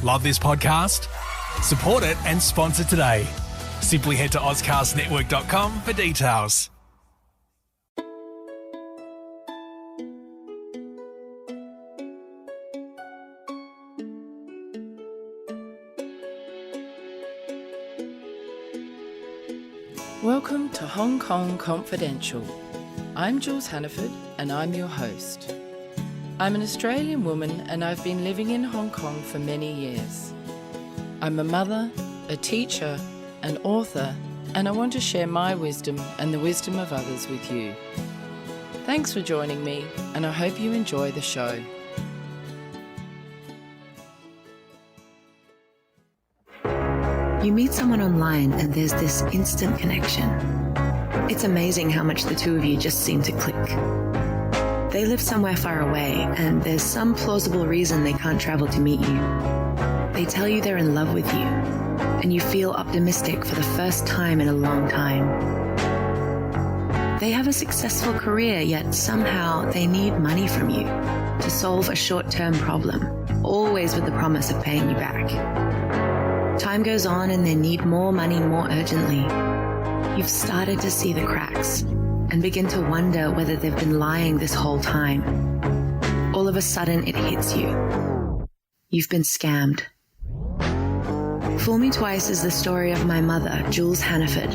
Love this podcast? Support it and sponsor today. Simply head to ozcastnetwork.com for details. Welcome to Hong Kong Confidential. I'm Jules Hannaford and I'm your host. I'm an Australian woman and I've been living in Hong Kong for many years. I'm a mother, a teacher, an author, and I want to share my wisdom and the wisdom of others with you. Thanks for joining me and I hope you enjoy the show. You meet someone online and there's this instant connection. It's amazing how much the two of you just seem to click. They live somewhere far away and there's some plausible reason they can't travel to meet you. They tell you they're in love with you and you feel optimistic for the first time in a long time. They have a successful career, yet somehow they need money from you to solve a short-term problem, always with the promise of paying you back. Time goes on and they need more money more urgently. You've started to see the cracks and begin to wonder whether they've been lying this whole time. All of a sudden it hits you. You've been scammed. Fool Me Twice is the story of my mother, Jules Hannaford,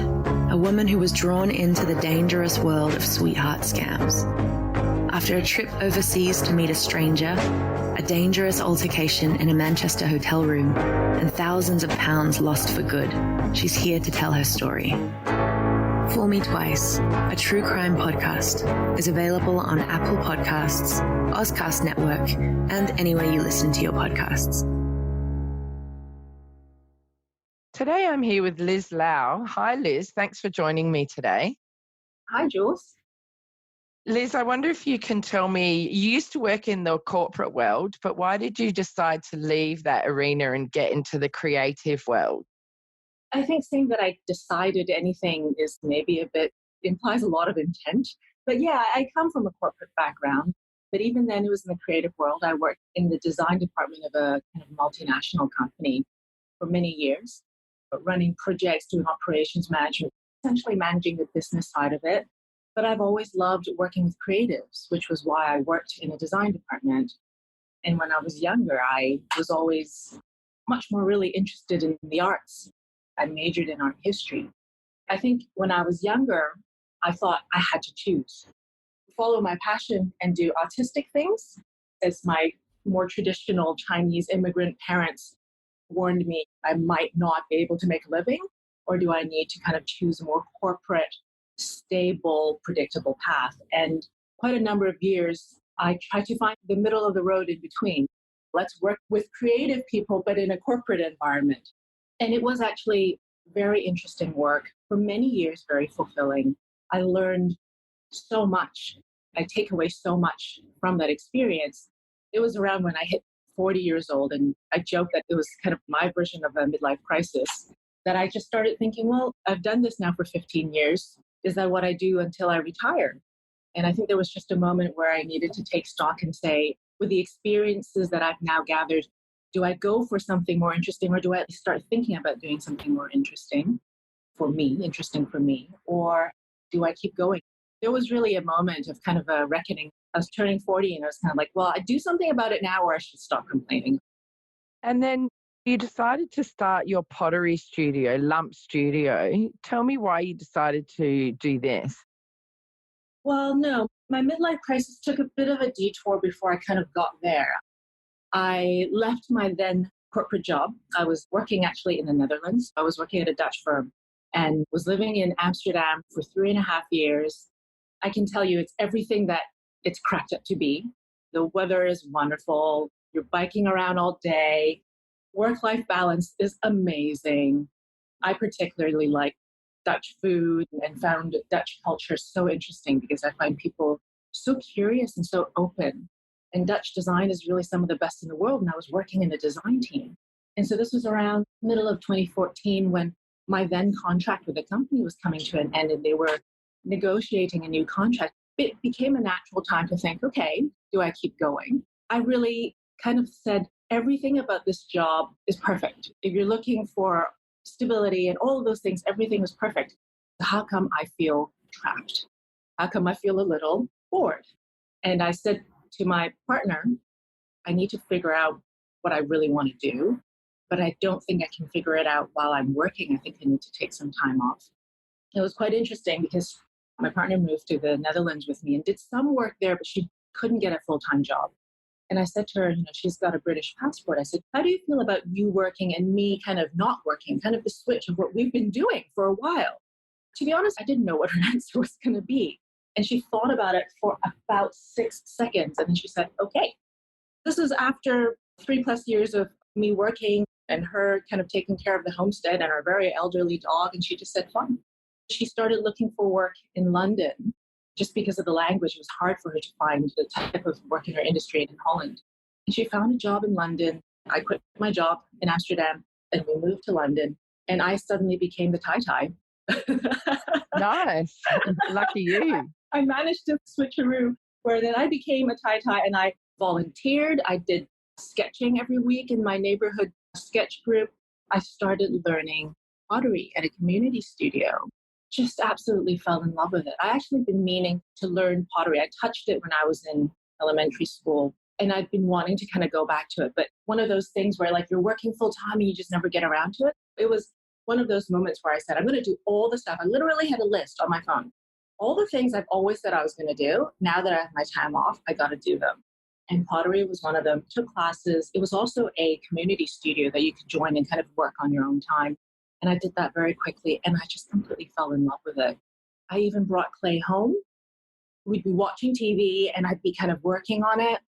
a woman who was drawn into the dangerous world of sweetheart scams. After a trip overseas to meet a stranger, a dangerous altercation in a Manchester hotel room, and thousands of pounds lost for good, she's here to tell her story. Fool Me Twice, a true crime podcast, is available on Apple Podcasts, Ozcast Network, and anywhere you listen to your podcasts. Today I'm here with Liz Lau. Hi Liz, thanks for joining me today. Hi, Jules. Liz, I wonder if you can tell me, you used to work in the corporate world, but why did you decide to leave that arena and get into the creative world? I think saying that I decided anything is maybe implies a lot of intent. But yeah, I come from a corporate background. But even then, it was in the creative world. I worked in the design department of a kind of multinational company for many years, running projects, doing operations management, essentially managing the business side of it. But I've always loved working with creatives, which was why I worked in a design department. And when I was younger, I was always much more really interested in the arts. I majored in art history. I think when I was younger, I thought I had to choose. Follow my passion and do artistic things, as my more traditional Chinese immigrant parents warned me I might not be able to make a living, or do I need to kind of choose a more corporate, stable, predictable path? And quite a number of years, I tried to find the middle of the road in between. Let's work with creative people, but in a corporate environment. And it was actually very interesting work for many years, very fulfilling. I learned so much. I take away so much from that experience. It was around when I hit 40 years old, and I joke that it was kind of my version of a midlife crisis, that I just started thinking, well, I've done this now for 15 years. Is that what I do until I retire? And I think there was just a moment where I needed to take stock and say, with the experiences that I've now gathered, do I go for something more interesting, or do I start thinking about doing something more interesting for me, or do I keep going? There was really a moment of kind of a reckoning. I was turning 40 and I was kind of like, well, I do something about it now, or I should stop complaining. And then you decided to start your pottery studio, Lump Studio. Tell me why you decided to do this. Well, no, my midlife crisis took a bit of a detour before I kind of got there. I left my then corporate job. I was working actually in the Netherlands. I was working at a Dutch firm and was living in Amsterdam for 3.5 years. I can tell you it's everything that it's cracked up to be. The weather is wonderful. You're biking around all day. Work-life balance is amazing. I particularly like Dutch food and found Dutch culture so interesting because I find people so curious and so open. And Dutch design is really some of the best in the world. And I was working in a design team. And so this was around middle of 2014 when my then contract with the company was coming to an end and they were negotiating a new contract. It became a natural time to think, okay, do I keep going? I really kind of said, everything about this job is perfect. If you're looking for stability and all of those things, everything was perfect. How come I feel trapped? How come I feel a little bored? And I said to my partner, I need to figure out what I really want to do, but I don't think I can figure it out while I'm working. I think I need to take some time off. It was quite interesting because my partner moved to the Netherlands with me and did some work there, but she couldn't get a full-time job. And I said to her, she's got a British passport. I said, how do you feel about you working and me kind of not working, kind of the switch of what we've been doing for a while? To be honest, I didn't know what her answer was going to be. And she thought about it for about 6 seconds. And then she said, okay. This is after 3+ years of me working and her kind of taking care of the homestead and our very elderly dog. And she just said, fine. She started looking for work in London just because of the language. It was hard for her to find the type of work in her industry in Holland. And she found a job in London. I quit my job in Amsterdam and we moved to London. And I suddenly became the Tai. Nice. Lucky you. I managed to switcheroo where then I became a Tai and I volunteered. I did sketching every week in my neighborhood sketch group. I started learning pottery at a community studio. Just absolutely fell in love with it. I actually been meaning to learn pottery. I touched it when I was in elementary school and I'd been wanting to kind of go back to it. But one of those things where like you're working full time and you just never get around to it. It was one of those moments where I said, I'm going to do all the stuff. I literally had a list on my phone. All the things I've always said I was going to do. Now that I have my time off, I got to do them. And pottery was one of them. Took classes. It was also a community studio that you could join and kind of work on your own time. And I did that very quickly and I just completely fell in love with it. I even brought clay home. We'd be watching TV and I'd be kind of working on it.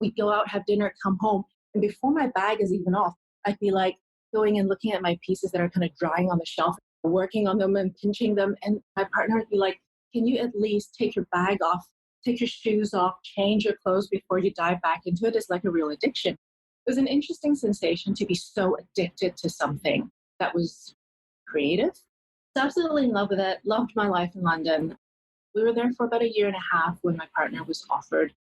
We'd go out, have dinner, come home. And before my bag is even off, I'd be like going and looking at my pieces that are kind of drying on the shelf, working on them and pinching them. And my partner would be like, can you at least take your bag off, take your shoes off, change your clothes before you dive back into it? It's like a real addiction. It was an interesting sensation to be so addicted to something that was creative. I was absolutely in love with it. Loved my life in London. We were there for about 1.5 years when my partner was offered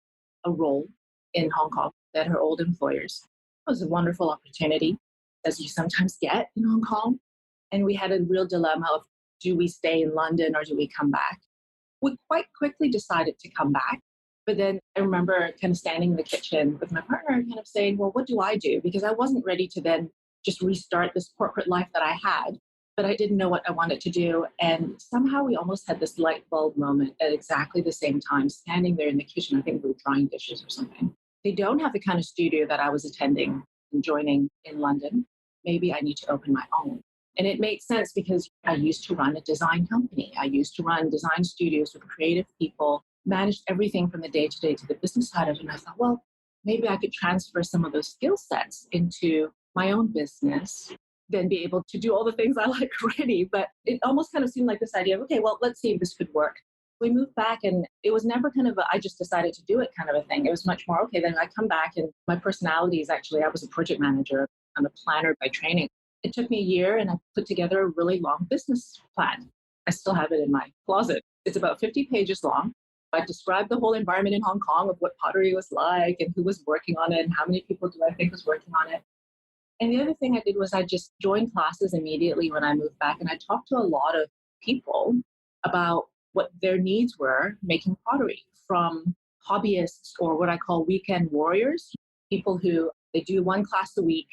a role in Hong Kong at her old employers. It was a wonderful opportunity, as you sometimes get in Hong Kong. And we had a real dilemma of, do we stay in London or do we come back? We quite quickly decided to come back. But then I remember kind of standing in the kitchen with my partner and kind of saying, well, what do I do? Because I wasn't ready to then just restart this corporate life that I had, but I didn't know what I wanted to do. And somehow we almost had this light bulb moment at exactly the same time, standing there in the kitchen. I think we were drying dishes or something. They don't have the kind of studio that I was attending and joining in London. Maybe I need to open my own. And it made sense because I used to run a design company. I used to run design studios with creative people, managed everything from the day-to-day to the business side of it. And I thought, well, maybe I could transfer some of those skill sets into my own business, then be able to do all the things I like already. But it almost kind of seemed like this idea of, okay, well, let's see if this could work. We moved back and it was never kind of I just decided to do it kind of a thing. It was much more, okay, then I come back and my personality is actually, I was a project manager. I'm a planner by training. It took me 1 year and I put together a really long business plan. I still have it in my closet. It's about 50 pages long. I described the whole environment in Hong Kong of what pottery was like and who was working on it and how many people do I think was working on it. And the other thing I did was I just joined classes immediately when I moved back. And I talked to a lot of people about what their needs were making pottery, from hobbyists or what I call weekend warriors, people who they do one class a week,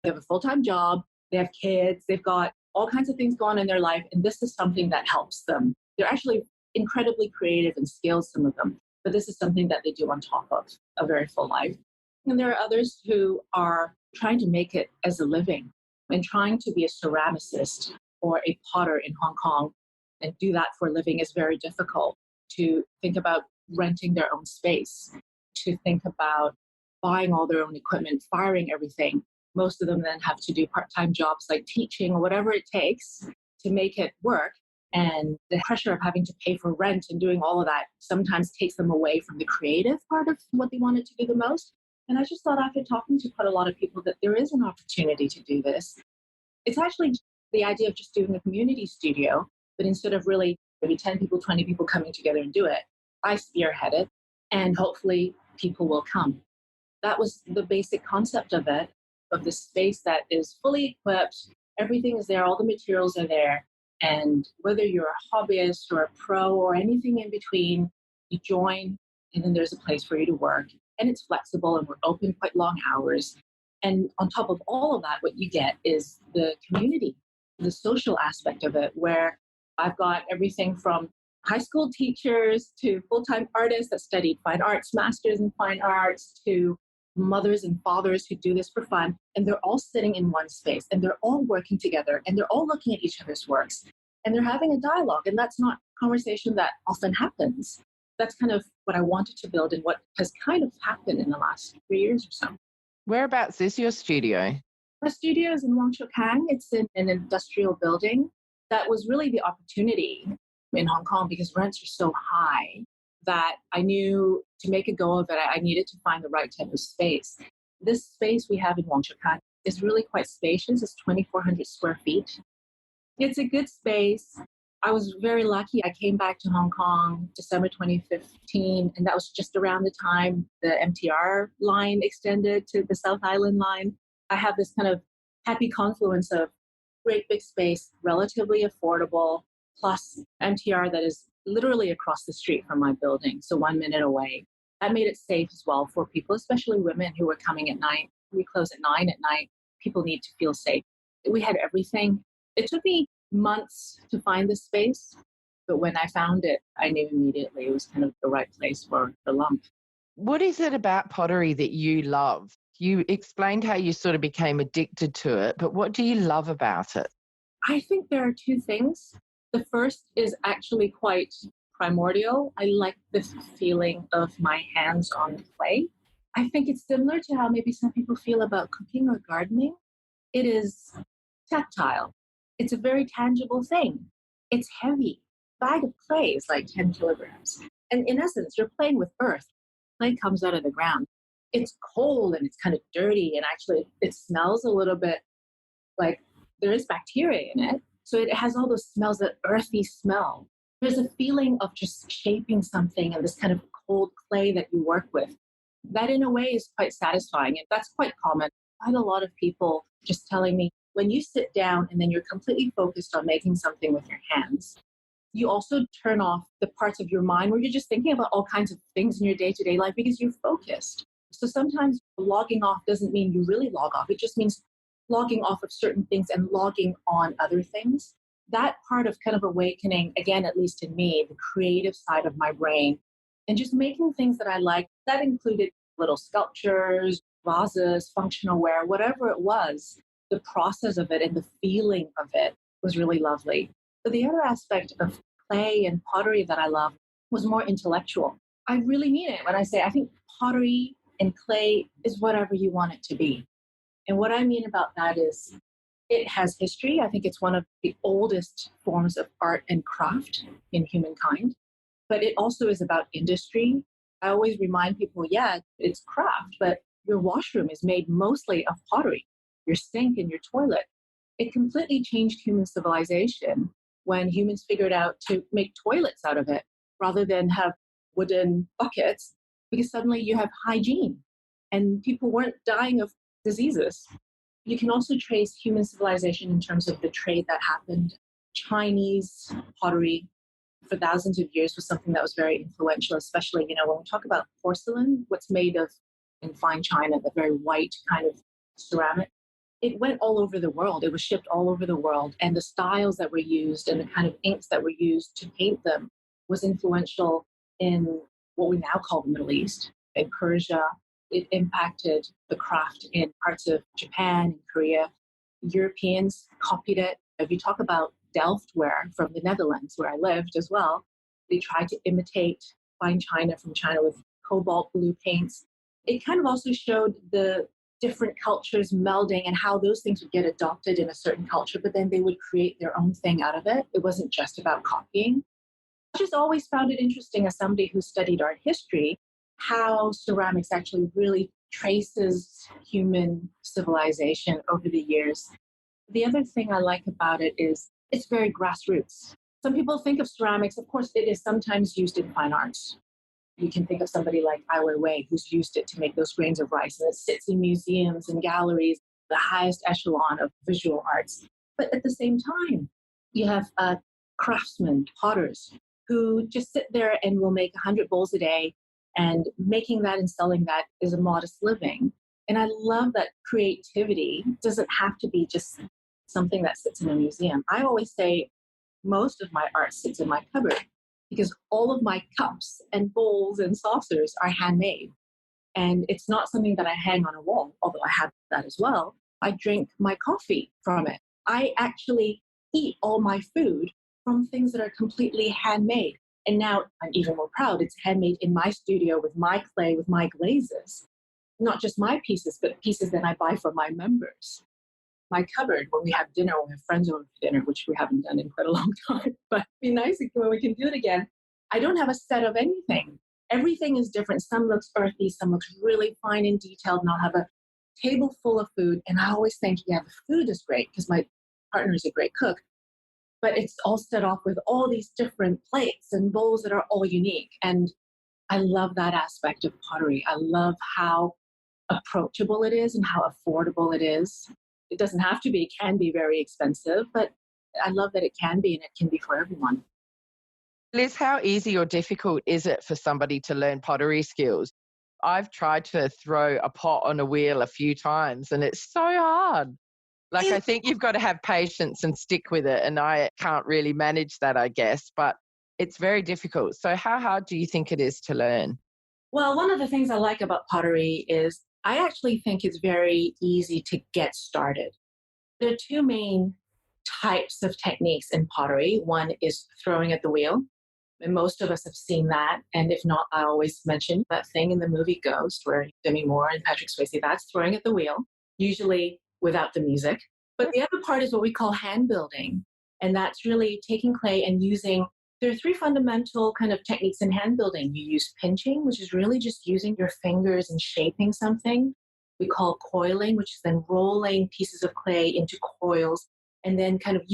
they have a full-time job, they have kids, they've got all kinds of things going on in their life. And this is something that helps them. They're actually incredibly creative and skilled, some of them, but this is something that they do on top of a very full life. And there are others who are trying to make it as a living and trying to be a ceramicist or a potter in Hong Kong and do that for a living is very difficult. To think about renting their own space, to think about buying all their own equipment, firing everything. Most of them then have to do part-time jobs like teaching or whatever it takes to make it work. And the pressure of having to pay for rent and doing all of that sometimes takes them away from the creative part of what they wanted to do the most. And I just thought after talking to quite a lot of people that there is an opportunity to do this. It's actually the idea of just doing a community studio, but instead of really maybe 10 people, 20 people coming together and do it, I spearhead it and hopefully people will come. That was the basic concept of it, of the space that is fully equipped. Everything is there, all the materials are there. And whether you're a hobbyist or a pro or anything in between, you join, and then there's a place for you to work. And it's flexible, and we're open quite long hours. And on top of all of that, what you get is the community, the social aspect of it, where I've got everything from high school teachers to full-time artists that studied fine arts, masters in fine arts, to mothers and fathers who do this for fun. And they're all sitting in one space, and they're all working together, and they're all looking at each other's works, and they're having a dialogue. And that's not conversation that often happens. That's kind of what I wanted to build, and what has kind of happened in the last 3 years or so. Whereabouts is your studio? My studio is in Wong Chuk Hang. It's in an industrial building. That was really the opportunity in Hong Kong because rents are so high that I knew to make a go of it, I needed to find the right type of space. This space we have in Wong Chuk Hang is really quite spacious. It's 2,400 square feet. It's a good space. I was very lucky. I came back to Hong Kong December 2015, and that was just around the time the MTR line extended to the South Island line. I have this kind of happy confluence of great big space, relatively affordable, plus MTR that is literally across the street from my building, so 1 minute away. That made it safe as well for people, especially women who were coming at night. We close at 9 at night. People need to feel safe. We had everything. It took me months to find this space, but when I found it, I knew immediately it was kind of the right place for the lump. What is it about pottery that you love? You explained how you sort of became addicted to it, but what do you love about it? I think there are two things. The first is actually quite primordial. I like the feeling of my hands on clay. I think it's similar to how maybe some people feel about cooking or gardening. It is tactile. It's a very tangible thing. It's heavy. A bag of clay is like 10 kilograms. And in essence, you're playing with earth. Clay comes out of the ground. It's cold and it's kind of dirty, and actually it smells a little bit like there is bacteria in it. So it has all those smells, that earthy smell. There's a feeling of just shaping something and this kind of cold clay that you work with. That in a way is quite satisfying, and that's quite common. I had a lot of people just telling me, when you sit down and then you're completely focused on making something with your hands, you also turn off the parts of your mind where you're just thinking about all kinds of things in your day-to-day life because you're focused. So sometimes logging off doesn't mean you really log off. It just means logging off of certain things and logging on other things. That part of kind of awakening, again, at least in me, the creative side of my brain, and just making things that I like. That included little sculptures, vases, functional ware, whatever it was. The process of it and the feeling of it was really lovely. But the other aspect of clay and pottery that I love was more intellectual. I really mean it when I say I think pottery and clay is whatever you want it to be. And what I mean about that is it has history. I think it's one of the oldest forms of art and craft in humankind. But it also is about industry. I always remind people, yeah, it's craft, but your washroom is made mostly of pottery. Your sink and your toilet. It completely changed human civilization when humans figured out to make toilets out of it rather than have wooden buckets, because suddenly you have hygiene and people weren't dying of diseases. You can also trace human civilization in terms of the trade that happened. Chinese pottery for thousands of years was something that was very influential, especially, when we talk about porcelain, what's made of in fine china, the very white kind of ceramic. It went all over the world. It was shipped all over the world. And the styles that were used and the kind of inks that were used to paint them was influential in what we now call the Middle East, in Persia. It impacted the craft in parts of Japan and Korea. Europeans copied it. If you talk about Delftware from the Netherlands, where I lived as well, they tried to imitate fine china from China with cobalt blue paints. It kind of also showed the different cultures melding and how those things would get adopted in a certain culture, but then they would create their own thing out of it. It wasn't just about copying. I just always found it interesting as somebody who studied art history, how ceramics actually really traces human civilization over the years. The other thing I like about it is it's very grassroots. Some people think of ceramics, of course, it is sometimes used in fine arts. You can think of somebody like Ai Weiwei, who's used it to make those grains of rice, and it sits in museums and galleries, the highest echelon of visual arts. But at the same time, you have craftsmen, potters, who just sit there and will make 100 bowls a day, and making that and selling that is a modest living. And I love that creativity doesn't have to be just something that sits in a museum. I always say most of my art sits in my cupboard because all of my cups and bowls and saucers are handmade. And it's not something that I hang on a wall, although I have that as well. I drink my coffee from it. I actually eat all my food from things that are completely handmade. And now I'm even more proud. It's handmade in my studio with my clay, with my glazes. Not just my pieces, but pieces that I buy from my members. My cupboard, when we have dinner, when we have friends over for dinner, which we haven't done in quite a long time, but it'd be nice when we can do it again. I don't have a set of anything. Everything is different. Some looks earthy, some looks really fine and detailed, and I'll have a table full of food. And I always think, yeah, the food is great because my partner is a great cook, but it's all set off with all these different plates and bowls that are all unique. And I love that aspect of pottery. I love how approachable it is and how affordable it is. It doesn't have to be, it can be very expensive, but I love that it can be, and it can be for everyone. Liz, how easy or difficult is it for somebody to learn pottery skills? I've tried to throw a pot on a wheel a few times and it's so hard. Like, I think you've got to have patience and stick with it. And I can't really manage that, I guess, but it's very difficult. So how hard do you think it is to learn? Well, one of the things I like about pottery is I actually think it's very easy to get started. There are two main types of techniques in pottery. One is throwing at the wheel. And most of us have seen that. And if not, I always mention that thing in the movie Ghost where Demi Moore and Patrick Swayze, that's throwing at the wheel, usually without the music. But the other part is what we call hand building. And that's really taking clay and using, there are three fundamental kind of techniques in hand building. You use pinching, which is really just using your fingers and shaping something. We call coiling, which is then rolling pieces of clay into coils and then kind of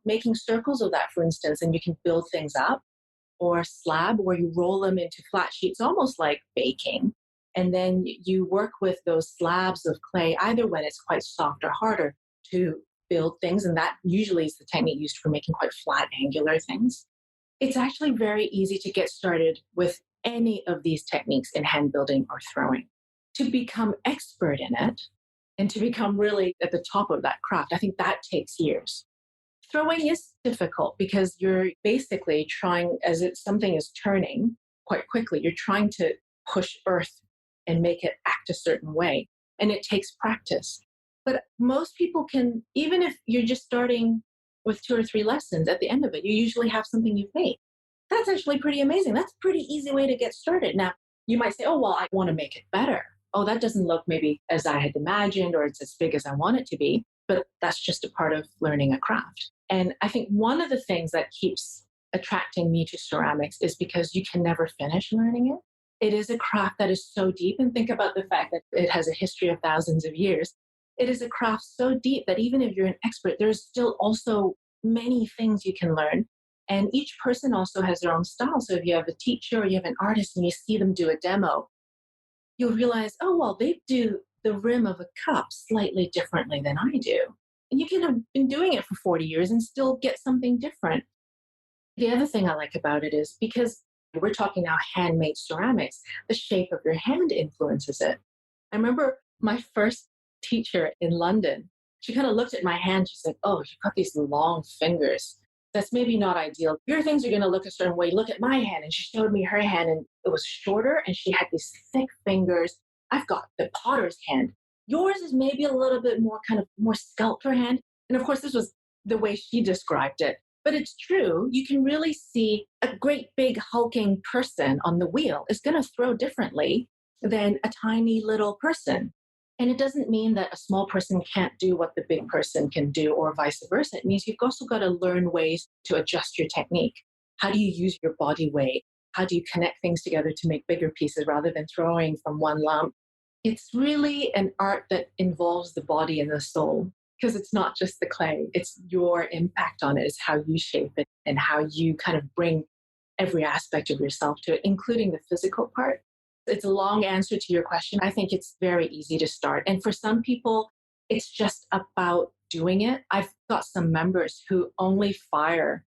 making circles of that, for instance, and you can build things up. Or slab where you roll them into flat sheets, almost like baking. And then you work with those slabs of clay, either when it's quite soft or harder, to build things. And that usually is the technique used for making quite flat, angular things. It's actually very easy to get started with any of these techniques in hand building or throwing. To become expert in it and to become really at the top of that craft, I think that takes years. Throwing is difficult because you're basically trying, something is turning quite quickly, you're trying to push earth and make it act a certain way. And it takes practice. But most people can, even if you're just starting with 2 or 3 lessons, at the end of it, you usually have something you've made. That's actually pretty amazing. That's a pretty easy way to get started. Now, you might say, oh, well, I want to make it better. Oh, that doesn't look maybe as I had imagined, or it's as big as I want it to be. But that's just a part of learning a craft. And I think one of the things that keeps attracting me to ceramics is because you can never finish learning it. It is a craft that is so deep. And think about the fact that it has a history of thousands of years. It is a craft so deep that even if you're an expert, there's still also many things you can learn. And each person also has their own style. So if you have a teacher or you have an artist and you see them do a demo, you'll realize, oh, well, they do the rim of a cup slightly differently than I do. And you can have been doing it for 40 years and still get something different. The other thing I like about it is because we're talking now handmade ceramics, the shape of your hand influences it. I remember my first teacher in London, she kind of looked at my hand. She said, oh, you've got these long fingers. That's maybe not ideal. Your things are going to look a certain way. Look at my hand. And she showed me her hand and it was shorter and she had these thick fingers. I've got the potter's hand. Yours is maybe a little bit more kind of more sculptor hand. And of course, this was the way she described it. But it's true. You can really see a great big hulking person on the wheel is going to throw differently than a tiny little person. And it doesn't mean that a small person can't do what the big person can do or vice versa. It means you've also got to learn ways to adjust your technique. How do you use your body weight? How do you connect things together to make bigger pieces rather than throwing from one lump? It's really an art that involves the body and the soul because it's not just the clay. It's your impact on it. It's how you shape it and how you kind of bring every aspect of yourself to it, including the physical part. It's a long answer to your question. I think it's very easy to start. And for some people, it's just about doing it. I've got some members who only fire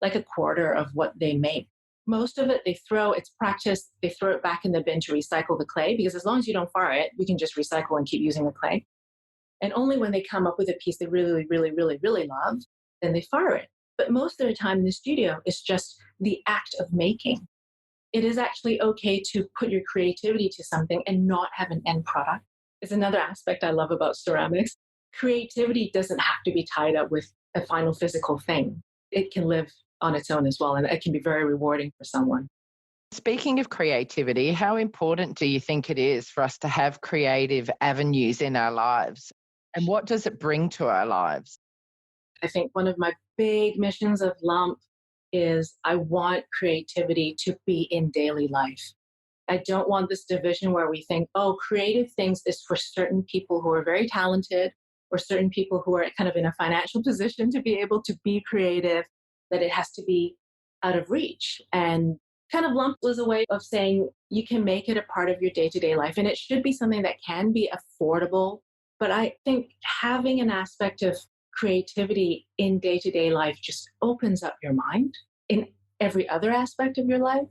like a quarter of what they make. Most of it, it's practice, they throw it back in the bin to recycle the clay, because as long as you don't fire it, we can just recycle and keep using the clay. And only when they come up with a piece they really, really, really, really love, then they fire it. But most of the time in the studio, it's just the act of making. It is actually okay to put your creativity to something and not have an end product. It's another aspect I love about ceramics. Creativity doesn't have to be tied up with a final physical thing. It can live on its own as well, and it can be very rewarding for someone. Speaking of creativity, how important do you think it is for us to have creative avenues in our lives? And what does it bring to our lives? I think one of my big missions of LUMP is I want creativity to be in daily life. I don't want this division where we think, oh, creative things is for certain people who are very talented, or certain people who are kind of in a financial position to be able to be creative, that it has to be out of reach. And kind of LUMP was a way of saying you can make it a part of your day-to-day life, and it should be something that can be affordable. But I think having an aspect of creativity in day-to-day life just opens up your mind in every other aspect of your life.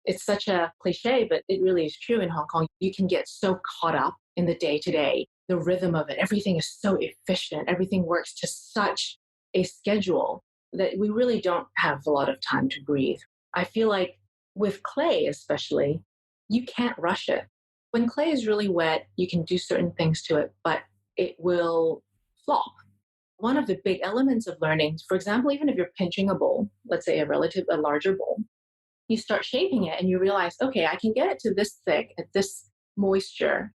It's such a cliche, but it really is true in Hong Kong. You can get so caught up in the day-to-day, the rhythm of it. Everything is so efficient. Everything works to such a schedule that we really don't have a lot of time to breathe. I feel like with clay especially, you can't rush it. When clay is really wet, you can do certain things to it, but it will flop. One of the big elements of learning, for example, even if you're pinching a bowl, let's say a larger bowl, you start shaping it and you realize, okay, I can get it to this thick at this moisture.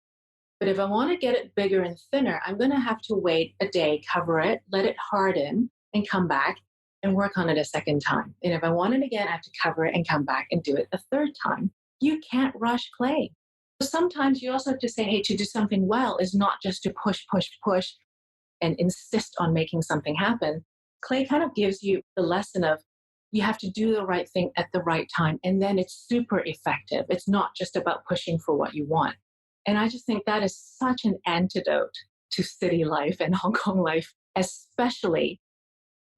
But if I want to get it bigger and thinner, I'm going to have to wait a day, cover it, let it harden, and come back and work on it a second time. And if I want it again, I have to cover it and come back and do it a third time. You can't rush clay. Sometimes you also have to say, hey, to do something well is not just to push, push, push and insist on making something happen. Clay kind of gives you the lesson of you have to do the right thing at the right time, and then it's super effective. It's not just about pushing for what you want. And I just think that is such an antidote to city life and Hong Kong life, especially.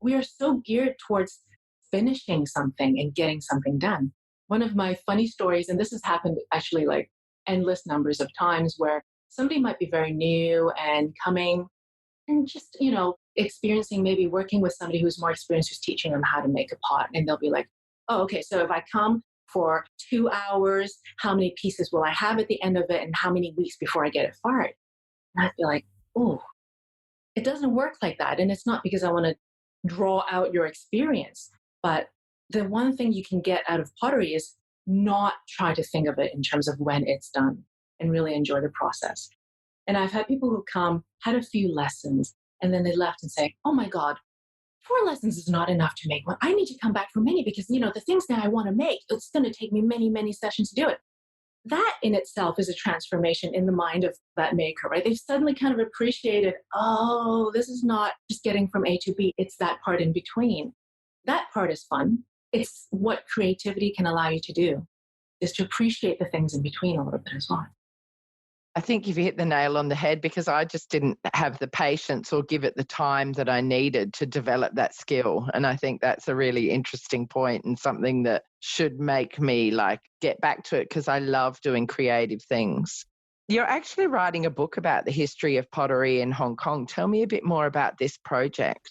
We are so geared towards finishing something and getting something done. One of my funny stories, and this has happened actually like endless numbers of times, where somebody might be very new and coming and just, experiencing, maybe working with somebody who's more experienced, who's teaching them how to make a pot. And they'll be like, oh, okay, so if I come for 2 hours, how many pieces will I have at the end of it? And how many weeks before I get it fired? And I'd be like, oh, it doesn't work like that. And it's not because I want to draw out your experience, but the one thing you can get out of pottery is not try to think of it in terms of when it's done, and really enjoy the process. And I've had people who come, had a few lessons, and then they left and say, oh my God, 4 lessons is not enough to make one. I need to come back for many because, the things that I want to make, it's going to take me many, many sessions to do it. That in itself is a transformation in the mind of that maker, right? They've suddenly kind of appreciated, oh, this is not just getting from A to B. It's that part in between. That part is fun. It's what creativity can allow you to do, is to appreciate the things in between a little bit as well. I think you've hit the nail on the head, because I just didn't have the patience or give it the time that I needed to develop that skill. And I think that's a really interesting point, and something that should make me get back to it, because I love doing creative things. You're actually writing a book about the history of pottery in Hong Kong. Tell me a bit more about this project.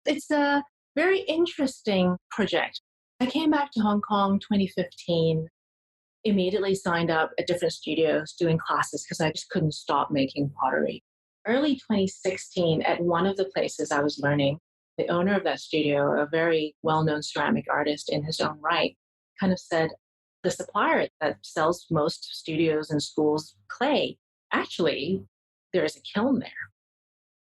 It's a very interesting project. I came back to Hong Kong 2015. Immediately signed up at different studios doing classes because I just couldn't stop making pottery. Early 2016, at one of the places I was learning, the owner of that studio, a very well-known ceramic artist in his own right, kind of said, the supplier that sells most studios and schools clay, actually, there is a kiln there.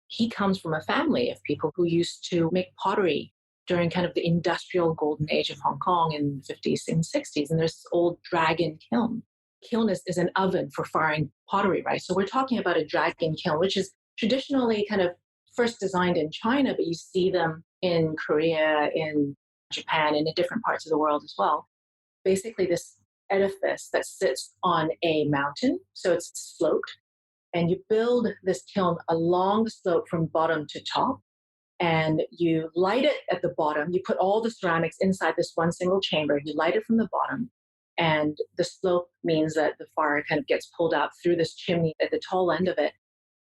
He comes from a family of people who used to make pottery during kind of the industrial golden age of Hong Kong in the 50s and 60s. And there's this old dragon kiln. Kiln is an oven for firing pottery, right? So we're talking about a dragon kiln, which is traditionally kind of first designed in China, but you see them in Korea, in Japan and in different parts of the world as well. Basically, this edifice that sits on a mountain, so it's sloped, and you build this kiln along the slope from bottom to top, and you light it at the bottom. You put all the ceramics inside this one single chamber. You light it from the bottom, and the slope means that the fire kind of gets pulled out through this chimney at the tall end of it,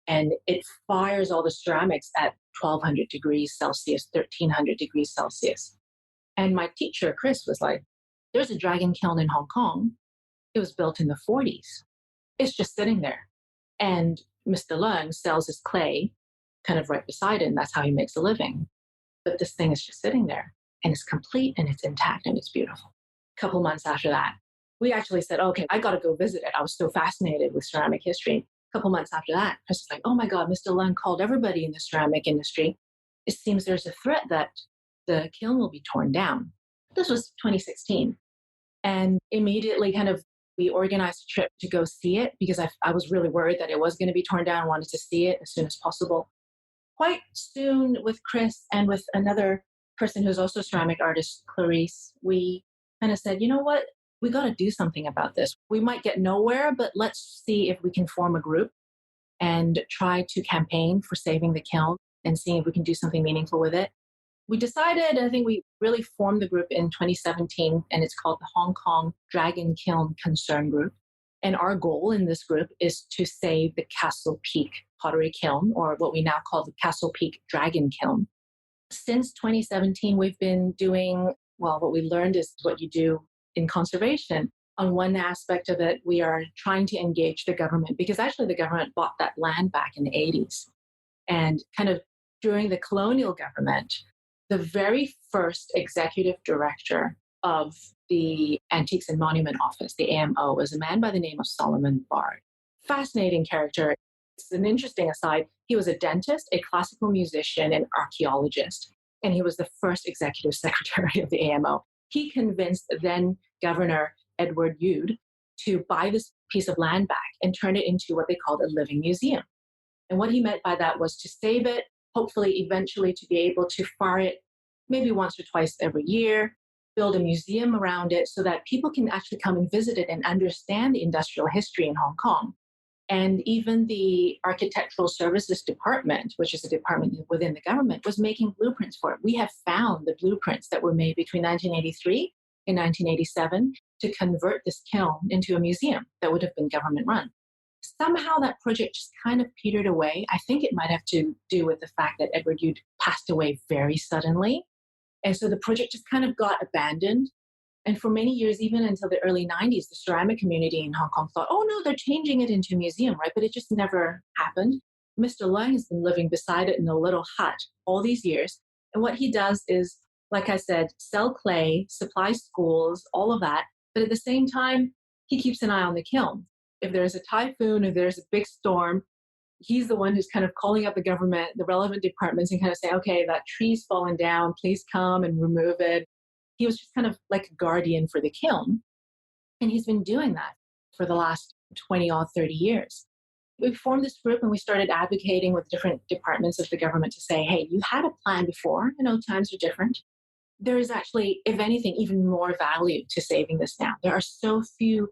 and it fires all the ceramics at 1200 degrees Celsius, 1300 degrees Celsius. And my teacher, Chris, was like, there's a dragon kiln in Hong Kong. It was built in the 40s. It's just sitting there. And Mr. Leung sells his clay kind of right beside it, and that's how he makes a living. But this thing is just sitting there, and it's complete, and it's intact, and it's beautiful. A couple months after that, we actually said, okay, I got to go visit it. I was so fascinated with ceramic history. A couple months after that, Chris was like, oh my God, Mr. Leung called everybody in the ceramic industry. It seems there's a threat that the kiln will be torn down. This was 2016. And immediately we organized a trip to go see it because I was really worried that it was going to be torn down. I wanted to see it as soon as possible. Quite soon with Chris and with another person who's also a ceramic artist, Clarice, we kind of said, you know what? We got to do something about this. We might get nowhere, but let's see if we can form a group and try to campaign for saving the kiln and seeing if we can do something meaningful with it. We decided, I think we really formed the group in 2017, and it's called the Hong Kong Dragon Kiln Concern Group. And our goal in this group is to save the Castle Peak pottery kiln, or what we now call the Castle Peak Dragon Kiln. Since 2017, we've been doing, what we learned is what you do in conservation. On one aspect of it, we are trying to engage the government, because actually the government bought that land back in the 80s. And kind of during the colonial government, the very first executive director of the Antiques and Monument Office, the AMO, was a man by the name of Solomon Bard. Fascinating character. It's an interesting aside. He was a dentist, a classical musician, and archaeologist, and he was the first executive secretary of the AMO. He convinced then Governor Edward Youde to buy this piece of land back and turn it into what they called a living museum. And what he meant by that was to save it, hopefully eventually to be able to fire it maybe once or twice every year, build a museum around it so that people can actually come and visit it and understand the industrial history in Hong Kong. And even the Architectural Services Department, which is a department within the government, was making blueprints for it. We have found the blueprints that were made between 1983 and 1987 to convert this kiln into a museum that would have been government run. Somehow that project just kind of petered away. I think it might have to do with the fact that Edward Youde passed away very suddenly. And so the project just kind of got abandoned. And for many years, even until the early 90s, the ceramic community in Hong Kong thought, oh no, they're changing it into a museum, right? But it just never happened. Mr. Leung has been living beside it in a little hut all these years. And what he does is, like I said, sell clay, supply schools, all of that. But at the same time, he keeps an eye on the kiln. If there's a typhoon, if there's a big storm, he's the one who's kind of calling up the government, the relevant departments, and kind of saying, okay, that tree's fallen down, please come and remove it. He was just kind of like a guardian for the kiln. And he's been doing that for the last 20 or 30 years. We formed this group and we started advocating with different departments of the government to say, hey, you had a plan before. Times are different. There is actually, if anything, even more value to saving this now. There are so few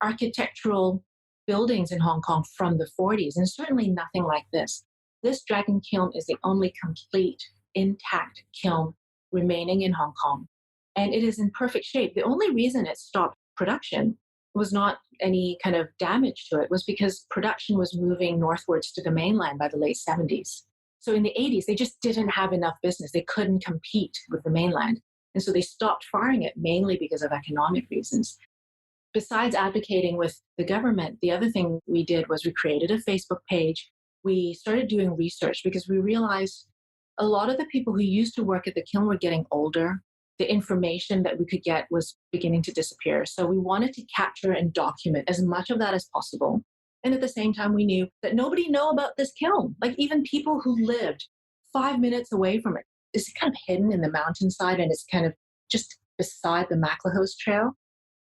architectural buildings in Hong Kong from the 40s, and certainly nothing like this. This dragon kiln is the only complete, intact kiln remaining in Hong Kong. And it is in perfect shape. The only reason it stopped production was not any kind of damage to it, was because production was moving northwards to the mainland by the late 70s. So in the 80s, they just didn't have enough business. They couldn't compete with the mainland. And so they stopped firing it mainly because of economic reasons. Besides advocating with the government, the other thing we did was we created a Facebook page. We started doing research because we realized a lot of the people who used to work at the kiln were getting older. The information that we could get was beginning to disappear. So we wanted to capture and document as much of that as possible. And at the same time, we knew that nobody knew about this kiln. Like even people who lived 5 minutes away from it. It's kind of hidden in the mountainside and it's kind of just beside the McLehose Trail.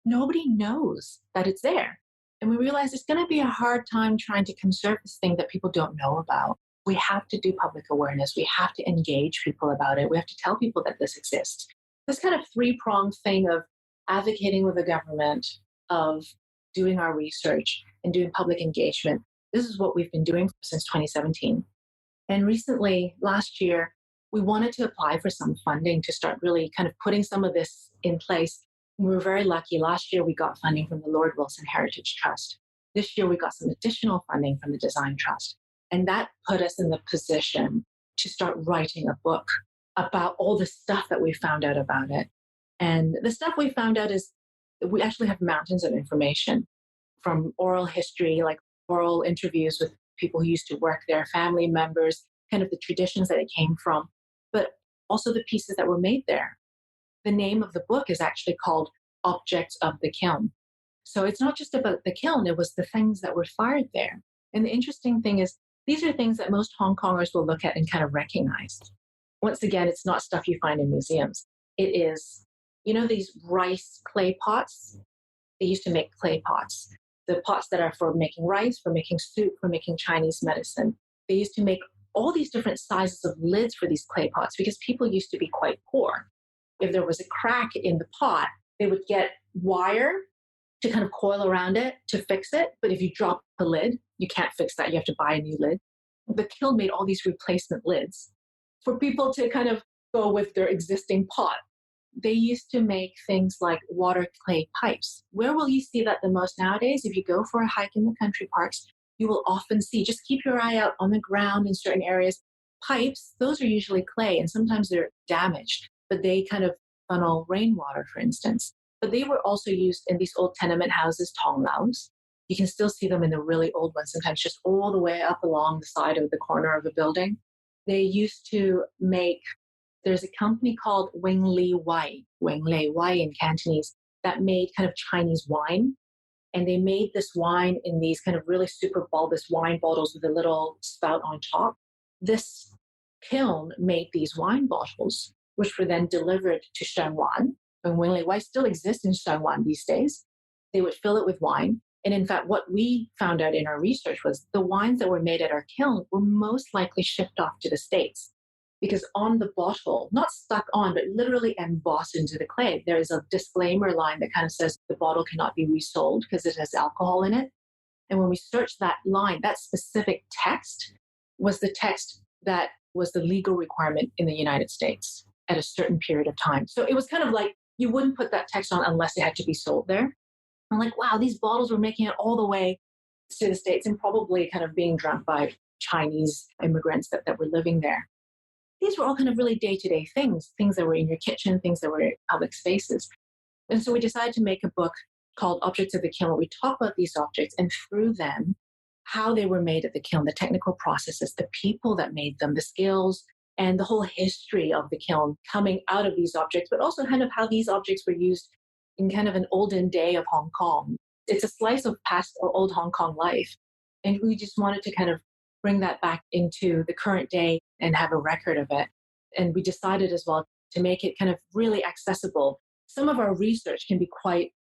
Nobody knows that it's there. And we realized it's going to be a hard time trying to conserve this thing that people don't know about. We have to do public awareness. We have to engage people about it. We have to tell people that this exists. this kind of three-pronged thing of advocating with the government, of doing our research and doing public engagement. This is what we've been doing since 2017. And recently, last year, we wanted to apply for some funding to start really kind of putting some of this in place. We were very lucky. Last year, we got funding from the Lord Wilson Heritage Trust. This year, we got some additional funding from the Design Trust. And that put us in the position to start writing a book about all the stuff that we found out about it. And the stuff we found out is we actually have mountains of information from oral history, like oral interviews with people who used to work there, family members, kind of the traditions that it came from, but also the pieces that were made there. The name of the book is actually called Objects of the Kiln. So it's not just about the kiln, it was the things that were fired there. And the interesting thing is, these are things that most Hong Kongers will look at and kind of recognize. Once again, it's not stuff you find in museums. It is, these rice clay pots? They used to make clay pots. The pots that are for making rice, for making soup, for making Chinese medicine. They used to make all these different sizes of lids for these clay pots because people used to be quite poor. If there was a crack in the pot, they would get wire to kind of coil around it to fix it. But if you drop the lid, you can't fix that. You have to buy a new lid. The kiln made all these replacement lids for people to kind of go with their existing pot. They used to make things like water clay pipes. Where will you see that the most nowadays? If you go for a hike in the country parks, you will often see, just keep your eye out on the ground in certain areas. Pipes, those are usually clay, and sometimes they're damaged, but they kind of funnel rainwater, for instance. But they were also used in these old tenement houses, tong laos. You can still see them in the really old ones, sometimes just all the way up along the side of the corner of a building. They used to make, there's a company called Wing Li Wai in Cantonese, that made kind of Chinese wine. And they made this wine in these kind of really super bulbous wine bottles with a little spout on top. This kiln made these wine bottles, which were then delivered to Shangwan. And Wing Li Wai still exists in Shangwan these days. They would fill it with wine. And in fact, what we found out in our research was the wines that were made at our kiln were most likely shipped off to the States. Because on the bottle, not stuck on, but literally embossed into the clay, there is a disclaimer line that kind of says the bottle cannot be resold because it has alcohol in it. And when we searched that line, that specific text was the text that was the legal requirement in the United States at a certain period of time. So it was kind of like you wouldn't put that text on unless it had to be sold there. I'm like, wow, these bottles were making it all the way to the States and probably kind of being drunk by Chinese immigrants that were living there. These were all kind of really day-to-day things that were in your kitchen, things that were in public spaces. And so we decided to make a book called Objects of the Kiln, where we talk about these objects and through them, how they were made at the kiln, the technical processes, the people that made them, the skills, and the whole history of the kiln coming out of these objects, but also kind of how these objects were used in kind of an olden day of Hong Kong. It's a slice of past old Hong Kong life. And we just wanted to kind of bring that back into the current day and have a record of it. And we decided as well to make it kind of really accessible. Some of our research can be quite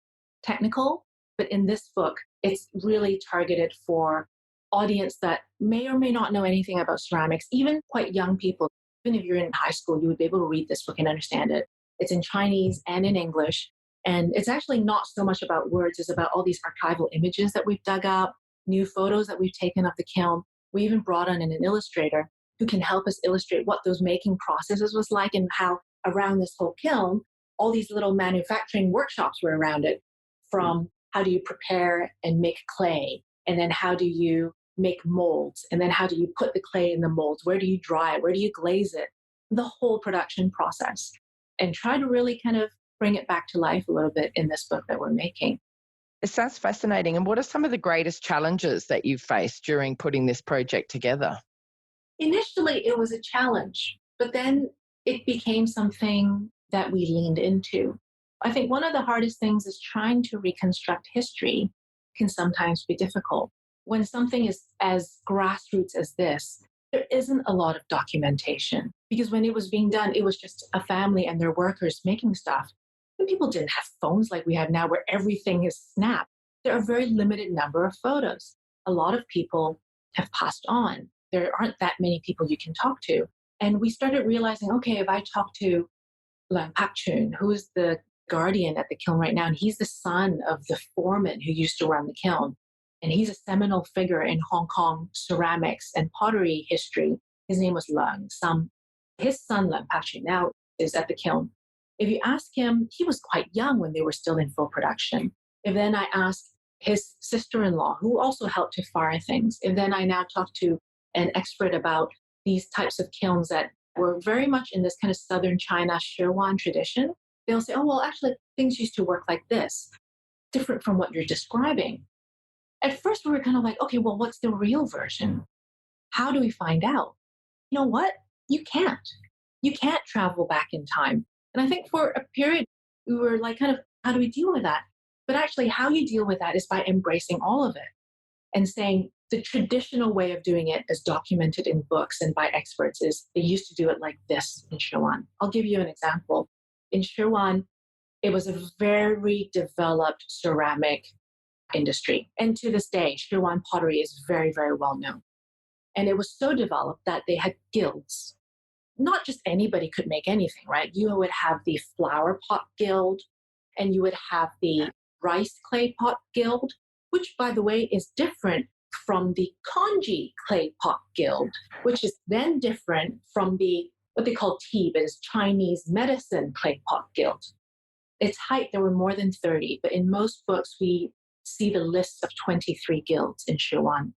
technical, but in this book, it's really targeted for audience that may or may not know anything about ceramics, even quite young people. Even if you're in high school, you would be able to read this book and understand it. It's in Chinese and in English. And it's actually not so much about words, it's about all these archival images that we've dug up, new photos that we've taken of the kiln. We even brought on an illustrator who can help us illustrate what those making processes was like and how around this whole kiln, all these little manufacturing workshops were around it, from how do you prepare and make clay, and then how do you make molds, and then how do you put the clay in the molds, where do you dry it, where do you glaze it, the whole production process, and try to really kind of bring it back to life a little bit in this book that we're making. It sounds fascinating. And what are some of the greatest challenges that you've faced during putting this project together? Initially, it was a challenge, but then it became something that we leaned into. I think one of the hardest things is trying to reconstruct history can sometimes be difficult. When something is as grassroots as this, there isn't a lot of documentation because when it was being done, it was just a family and their workers making stuff. And people didn't have phones like we have now where everything is snapped. There are a very limited number of photos. A lot of people have passed on. There aren't that many people you can talk to. And we started realizing, okay, if I talk to Lang Pak-chun, who's the guardian at the kiln right now. And he's the son of the foreman who used to run the kiln. And he's a seminal figure in Hong Kong ceramics and pottery history. His name was Leung. His son, Lang Pak-chun, now is at the kiln. If you ask him, he was quite young when they were still in full production. If then I ask his sister-in-law, who also helped to fire things, if then I now talk to an expert about these types of kilns that were very much in this kind of southern China Shiwan tradition, they'll say, oh, well, actually, things used to work like this, different from what you're describing. At first, we were kind of like, okay, well, what's the real version? How do we find out? You know what? You can't. You can't travel back in time. And I think for a period, we were like, kind of, how do we deal with that? But actually, how you deal with that is by embracing all of it and saying the traditional way of doing it, as documented in books and by experts, is they used to do it like this in Shiwan. I'll give you an example. In Shiwan, it was a very developed ceramic industry. And to this day, Shiwan pottery is very, very well known. And it was so developed that they had guilds. Not just anybody could make anything, right? You would have the flower pot guild, and you would have the rice clay pot guild, which, by the way, is different from the congee clay pot guild, which is then different from the what they call tea, but is Chinese medicine clay pot guild. Its height, there were more than 30, but in most books, we see the list of 23 guilds in Shiwan.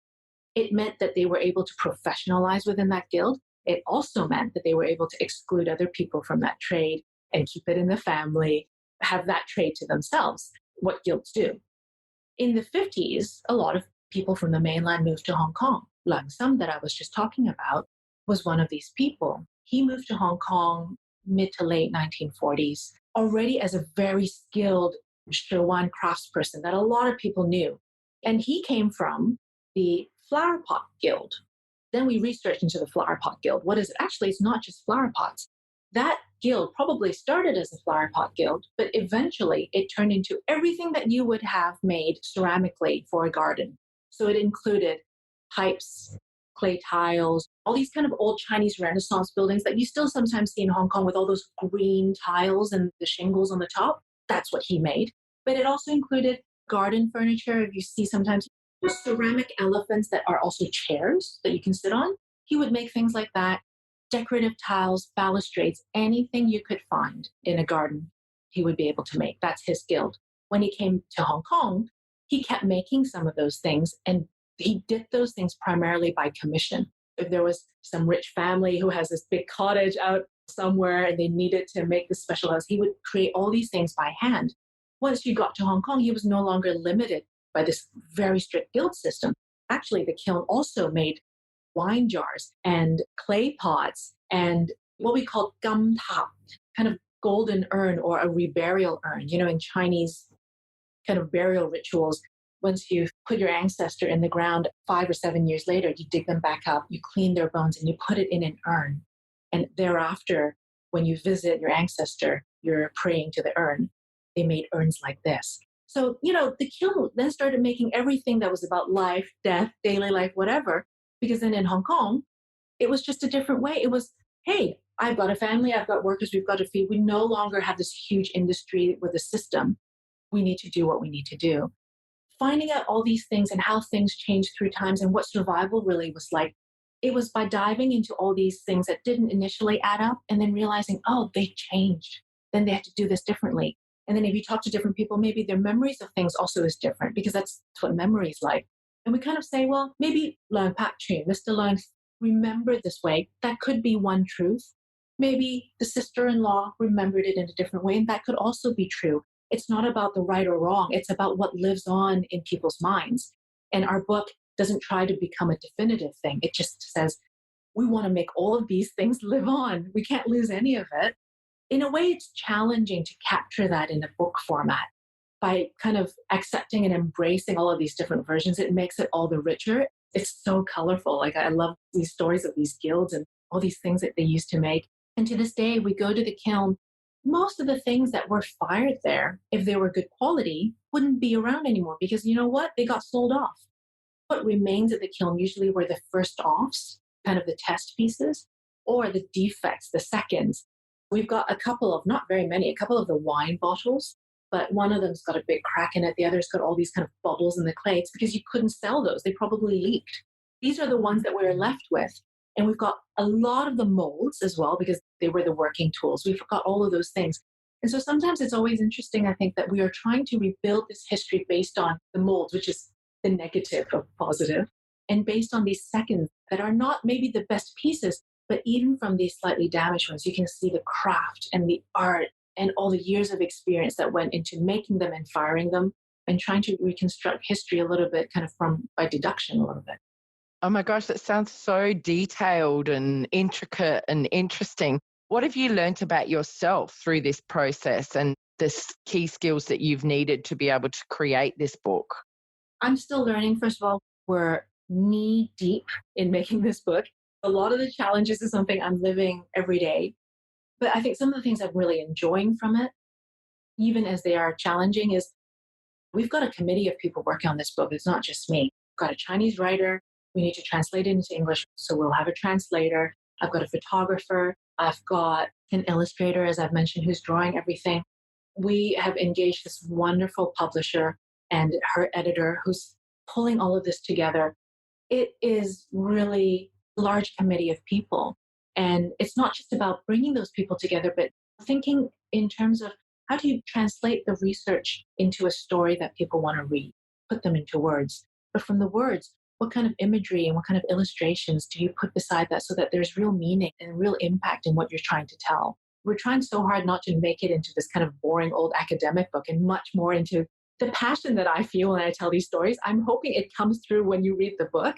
It meant that they were able to professionalize within that guild. It also meant that they were able to exclude other people from that trade and keep it in the family, have that trade to themselves, what guilds do. In the 50s, a lot of people from the mainland moved to Hong Kong. Leung Sam, that I was just talking about, was one of these people. He moved to Hong Kong mid to late 1940s, already as a very skilled Shiwan craftsperson that a lot of people knew. And he came from the flower pot guild. Then we researched into the flower pot guild. What is it? Actually, it's not just flower pots. That guild probably started as a flower pot guild, but eventually it turned into everything that you would have made ceramically for a garden. So it included pipes, clay tiles, all these kind of old Chinese Renaissance buildings that you still sometimes see in Hong Kong with all those green tiles and the shingles on the top. That's what he made. But it also included garden furniture. If you see sometimes ceramic elephants that are also chairs that you can sit on, he would make things like that. Decorative tiles, balustrades, anything you could find in a garden, he would be able to make. That's his guild. When he came to Hong Kong, he kept making some of those things, and he did those things primarily by commission. If there was some rich family who has this big cottage out somewhere and they needed to make this special house, he would create all these things by hand. Once you got to Hong Kong, he was no longer limited by this very strict guild system. Actually, the kiln also made wine jars and clay pots and what we call gum tap, kind of golden urn or a reburial urn. You know, in Chinese kind of burial rituals, once you put your ancestor in the ground 5 or 7 years later, you dig them back up, you clean their bones, and you put it in an urn. And thereafter, when you visit your ancestor, you're praying to the urn. They made urns like this. So, you know, the kiln then started making everything that was about life, death, daily life, whatever. Because then in Hong Kong, it was just a different way. It was, hey, I've got a family, I've got workers, we've got to feed. We no longer have this huge industry with a system. We need to do what we need to do. Finding out all these things and how things changed through times and what survival really was like, it was by diving into all these things that didn't initially add up and then realizing, oh, they changed. Then they had to do this differently. And then if you talk to different people, maybe their memories of things also is different because that's what memory is like. And we kind of say, well, maybe Leung Pak-chun, Mr. Leung, remembered this way. That could be one truth. Maybe the sister-in-law remembered it in a different way, and that could also be true. It's not about the right or wrong. It's about what lives on in people's minds. And our book doesn't try to become a definitive thing. It just says, we want to make all of these things live on. We can't lose any of it. In a way, it's challenging to capture that in a book format. By kind of accepting and embracing all of these different versions, it makes it all the richer. It's so colorful. Like, I love these stories of these guilds and all these things that they used to make. And to this day, we go to the kiln. Most of the things that were fired there, if they were good quality, wouldn't be around anymore because you know what? They got sold off. What remains at the kiln usually were the first offs, kind of the test pieces, or the defects, the seconds. We've got a couple of, not very many, a couple of the wine bottles, but one of them's got a big crack in it. The other's got all these kind of bubbles in the clay. It's because you couldn't sell those. They probably leaked. These are the ones that we're left with. And we've got a lot of the molds as well, because they were the working tools. We've got all of those things. And so sometimes it's always interesting, I think, that we are trying to rebuild this history based on the molds, which is the negative of positive, and based on these seconds that are not maybe the best pieces, but even from these slightly damaged ones, you can see the craft and the art and all the years of experience that went into making them and firing them, and trying to reconstruct history a little bit, kind of from by deduction a little bit. Oh my gosh, that sounds so detailed and intricate and interesting. What have you learnt about yourself through this process and the key skills that you've needed to be able to create this book? I'm still learning. First of all, we're knee deep in making this book. A lot of the challenges is something I'm living every day. But I think some of the things I'm really enjoying from it, even as they are challenging, is we've got a committee of people working on this book. It's not just me. We've got a Chinese writer. We need to translate it into English, so we'll have a translator. I've got a photographer. I've got an illustrator, as I've mentioned, who's drawing everything. We have engaged this wonderful publisher and her editor who's pulling all of this together. It is really a large committee of people. And it's not just about bringing those people together, but thinking in terms of how do you translate the research into a story that people want to read, put them into words. But from the words, what kind of imagery and what kind of illustrations do you put beside that so that there's real meaning and real impact in what you're trying to tell? We're trying so hard not to make it into this kind of boring old academic book, and much more into the passion that I feel when I tell these stories. I'm hoping it comes through when you read the book.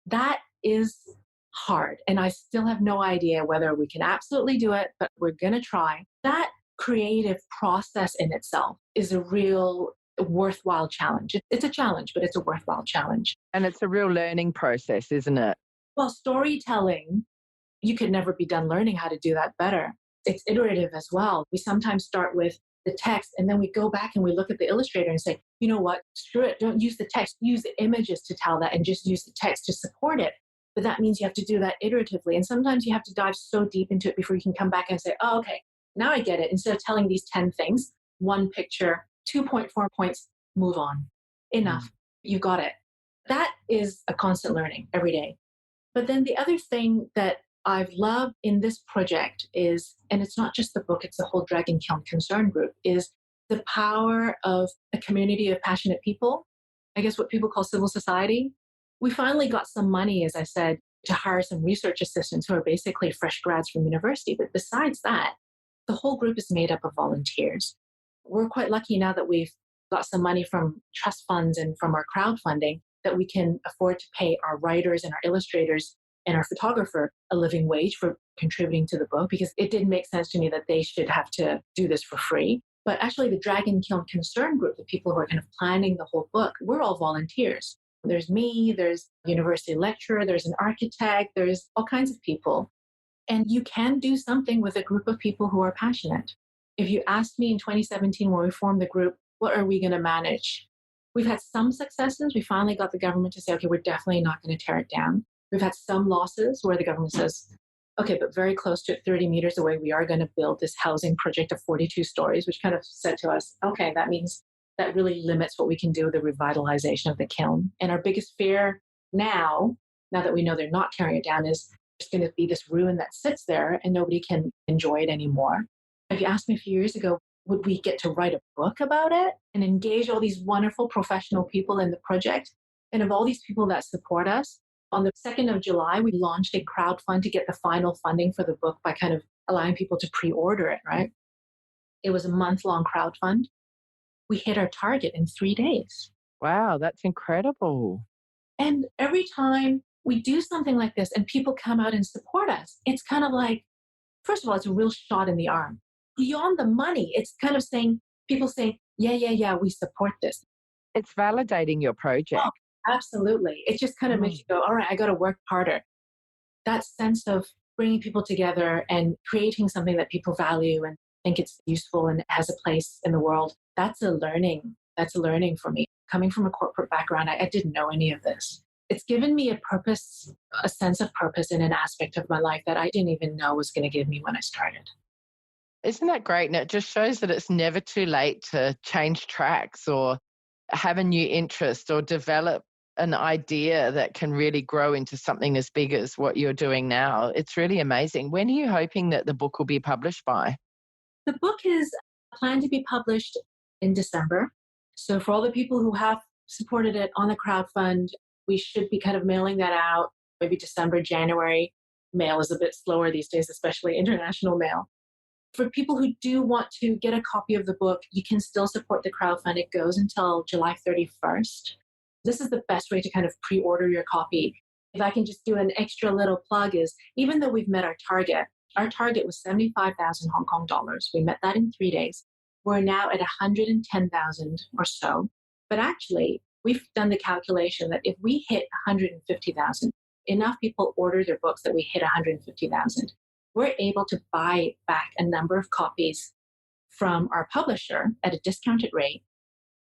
That is hard. And I still have no idea whether we can absolutely do it, but we're going to try. That creative process in itself is a real worthwhile challenge. It's a challenge, but it's a worthwhile challenge. And it's a real learning process, isn't it? Well, storytelling, you could never be done learning how to do that better. It's iterative as well. We sometimes start with the text, and then we go back and we look at the illustrator and say, you know what, screw it. Don't use the text. Use the images to tell that, and just use the text to support it. But that means you have to do that iteratively. And sometimes you have to dive so deep into it before you can come back and say, oh, okay, now I get it. Instead of telling these 10 things, one picture, 2.4 points, move on. Enough. You got it. That is a constant learning every day. But then the other thing that I've loved in this project is, and it's not just the book, it's the whole Dragon Kiln Concern group, is the power of a community of passionate people. I guess what people call civil society. We finally got some money, as I said, to hire some research assistants who are basically fresh grads from university. But besides that, the whole group is made up of volunteers. We're quite lucky now that we've got some money from trust funds and from our crowdfunding that we can afford to pay our writers and our illustrators and our photographer a living wage for contributing to the book, because it didn't make sense to me that they should have to do this for free. But actually the Dragon Kiln Concern group, the people who are kind of planning the whole book, we're all volunteers. There's me, there's a university lecturer, there's an architect, there's all kinds of people. And you can do something with a group of people who are passionate. If you asked me in 2017 when we formed the group, what are we going to manage? We've had some successes. We finally got the government to say, okay, we're definitely not going to tear it down. We've had some losses where the government says, okay, but very close to it, 30 meters away, we are going to build this housing project of 42 stories, which kind of said to us, okay, that means that really limits what we can do with the revitalization of the kiln. And our biggest fear now that we know they're not tearing it down, is there's going to be this ruin that sits there and nobody can enjoy it anymore. If you asked me a few years ago, would we get to write a book about it and engage all these wonderful professional people in the project? And of all these people that support us, on the 2nd of July, we launched a crowdfund to get the final funding for the book by kind of allowing people to pre-order it, right? It was a month-long crowdfund. We hit our target in 3 days. Wow, that's incredible. And every time we do something like this and people come out and support us, it's kind of like, first of all, it's a real shot in the arm. Beyond the money, it's kind of saying, people say, yeah, we support this. It's validating your project. Oh, absolutely. It just kind of makes you go, all right, I got to work harder. That sense of bringing people together and creating something that people value and think it's useful and has a place in the world, that's a learning. That's a learning for me. Coming from a corporate background, I didn't know any of this. It's given me a purpose, a sense of purpose in an aspect of my life that I didn't even know was going to give me when I started. Isn't that great? And it just shows that it's never too late to change tracks or have a new interest or develop an idea that can really grow into something as big as what you're doing now. It's really amazing. When are you hoping that the book will be published by? The book is planned to be published in December. So for all the people who have supported it on the crowdfund, we should be kind of mailing that out maybe December, January. Mail is a bit slower these days, especially international mail. For people who do want to get a copy of the book, you can still support the crowdfund. It goes until July 31st. This is the best way to kind of pre-order your copy. If I can just do an extra little plug is, even though we've met our target was 75,000 Hong Kong dollars. We met that in 3 days. We're now at 110,000 or so. But actually, we've done the calculation that if we hit 150,000, enough people order their books that we hit 150,000, we're able to buy back a number of copies from our publisher at a discounted rate.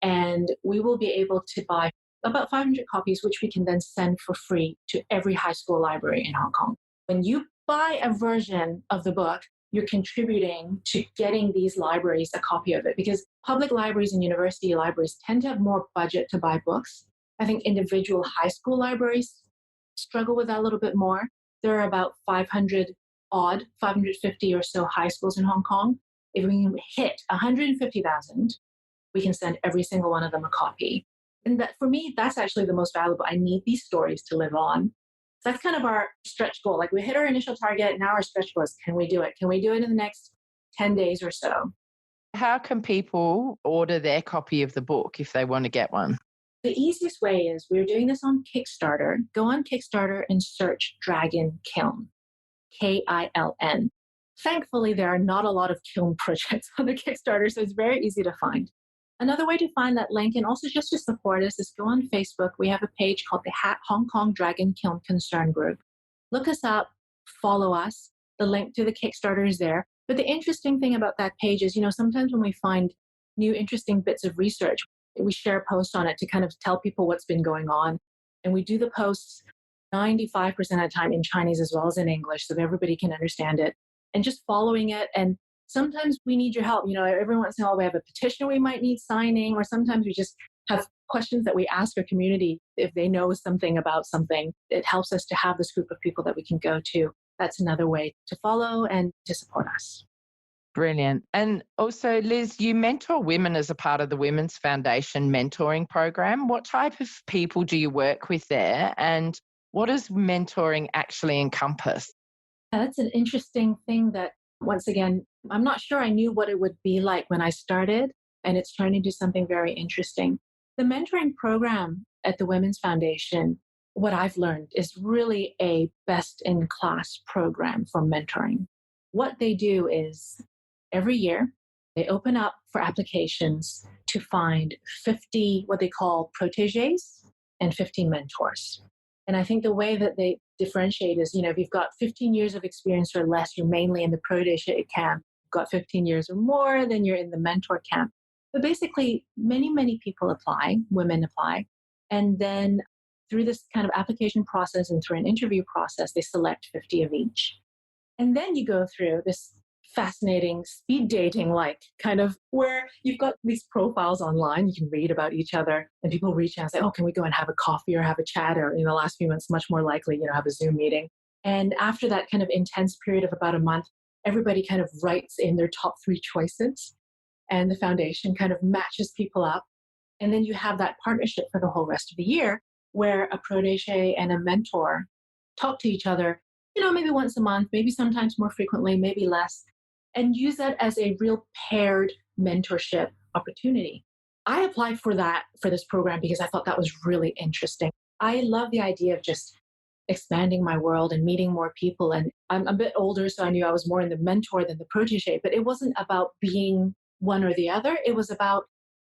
And we will be able to buy about 500 copies, which we can then send for free to every high school library in Hong Kong. When you buy a version of the book, you're contributing to getting these libraries a copy of it, because public libraries and university libraries tend to have more budget to buy books. I think individual high school libraries struggle with that a little bit more. There are about 550 or so high schools in Hong Kong. If we hit 150,000, we can send every single one of them a copy. And that, for me, that's actually the most valuable. I need these stories to live on. So that's kind of our stretch goal. Like, we hit our initial target. Now our stretch goal is, can we do it? Can we do it in the next 10 days or so? How can people order their copy of the book if they want to get one? The easiest way is, we're doing this on Kickstarter. Go on Kickstarter and search Dragon Kiln, Kiln. Thankfully, there are not a lot of kiln projects on the Kickstarter, so it's very easy to find. Another way to find that link, and also just to support us, is go on Facebook. We have a page called the Hong Kong Dragon Kiln Concern Group. Look us up, follow us. The link to the Kickstarter is there. But the interesting thing about that page is, sometimes when we find new interesting bits of research, we share a post on it to kind of tell people what's been going on. And we do the posts 95% of the time in Chinese as well as in English, so that everybody can understand it. And just following it. And sometimes we need your help. Every once in a while we have a petition we might need signing, or sometimes we just have questions that we ask our community if they know something about something. It helps us to have this group of people that we can go to. That's another way to follow and to support us. Brilliant. And also, Liz, you mentor women as a part of the Women's Foundation mentoring program. What type of people do you work with there? And what does mentoring actually encompass? That's an interesting thing that, once again, I'm not sure I knew what it would be like when I started, and it's turned into something very interesting. The mentoring program at the Women's Foundation, what I've learned, is really a best-in-class program for mentoring. What they do is, every year, they open up for applications to find 50 what they call proteges and 50 mentors. And I think the way that they differentiate is, if you've got 15 years of experience or less, you're mainly in the protege camp. You've got 15 years or more, then you're in the mentor camp. But basically, many, many people apply, women apply. And then through this kind of application process and through an interview process, they select 50 of each. And then you go through this fascinating speed dating, like kind of where you've got these profiles online, you can read about each other, and people reach out and say, oh, can we go and have a coffee or have a chat? Or in the last few months, much more likely, have a Zoom meeting. And after that kind of intense period of about a month, everybody kind of writes in their top 3 choices, and the foundation kind of matches people up. And then you have that partnership for the whole rest of the year, where a protege and a mentor talk to each other, maybe once a month, maybe sometimes more frequently, maybe less, and use that as a real paired mentorship opportunity. I applied for this program because I thought that was really interesting. I love the idea of just expanding my world and meeting more people. And I'm a bit older, so I knew I was more in the mentor than the protege, but it wasn't about being one or the other. It was about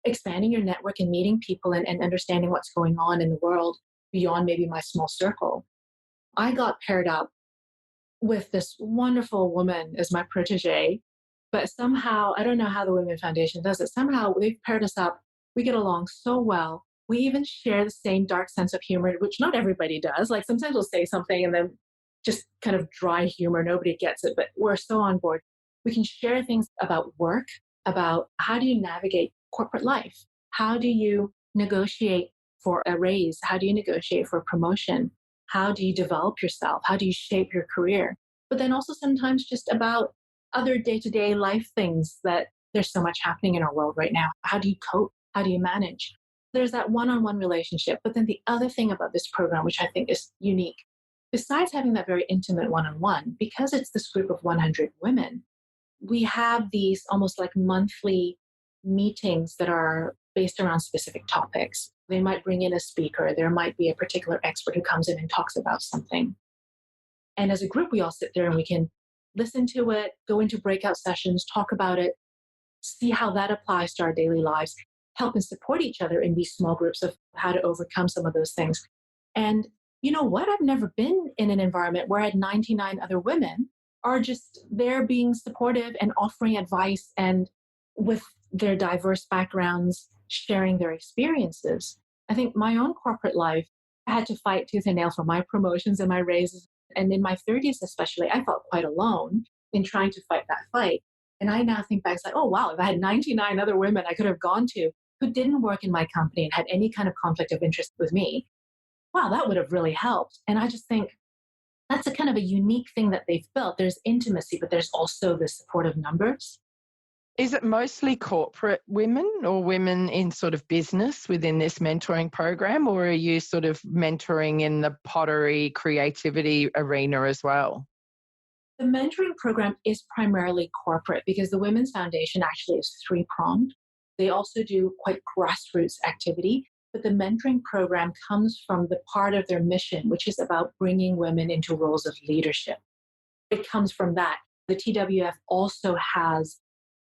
expanding your network and meeting people and understanding what's going on in the world beyond maybe my small circle. I got paired up with this wonderful woman as my protege, but somehow, I don't know how the Women Foundation does it, somehow they've paired us up. We get along so well. We even share the same dark sense of humor, which not everybody does. Like, sometimes we'll say something and then just kind of dry humor, nobody gets it, but we're so on board. We can share things about work, about how do you navigate corporate life? How do you negotiate for a raise? How do you negotiate for a promotion? How do you develop yourself? How do you shape your career? But then also sometimes just about other day-to-day life things that there's so much happening in our world right now. How do you cope? How do you manage? There's that one-on-one relationship. But then the other thing about this program, which I think is unique, besides having that very intimate one-on-one, because it's this group of 100 women, we have these almost like monthly meetings that are based around specific topics. They might bring in a speaker. There might be a particular expert who comes in and talks about something. And as a group, we all sit there and we can listen to it, go into breakout sessions, talk about it, see how that applies to our daily lives, help and support each other in these small groups of how to overcome some of those things. And you know what? I've never been in an environment where I had 99 other women are just there being supportive and offering advice and with their diverse backgrounds, sharing their experiences. I think my own corporate life, I had to fight tooth and nail for my promotions and my raises. And in my 30s, especially, I felt quite alone in trying to fight that fight. And I now think back, it's like, oh, wow, if I had 99 other women I could have gone to who didn't work in my company and had any kind of conflict of interest with me, wow, that would have really helped. And I just think that's a kind of a unique thing that they've built. There's intimacy, but there's also the support of numbers. Is it mostly corporate women or women in sort of business within this mentoring program, or are you sort of mentoring in the pottery creativity arena as well? The mentoring program is primarily corporate because the Women's Foundation actually is three-pronged. They also do quite grassroots activity, but the mentoring program comes from the part of their mission, which is about bringing women into roles of leadership. It comes from that. The TWF also has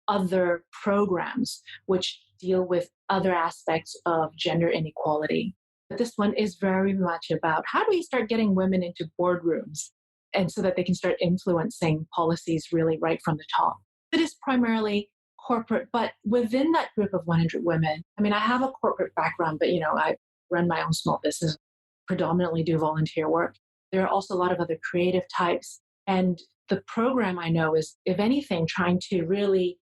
other programs which deal with other aspects of gender inequality. But this one is very much about how do we start getting women into boardrooms and so that they can start influencing policies really right from the top. It is primarily corporate, but within that group of 100 women, I mean, I have a corporate background, but I run my own small business, predominantly do volunteer work. There are also a lot of other creative types. And the program I know is, if anything, trying to really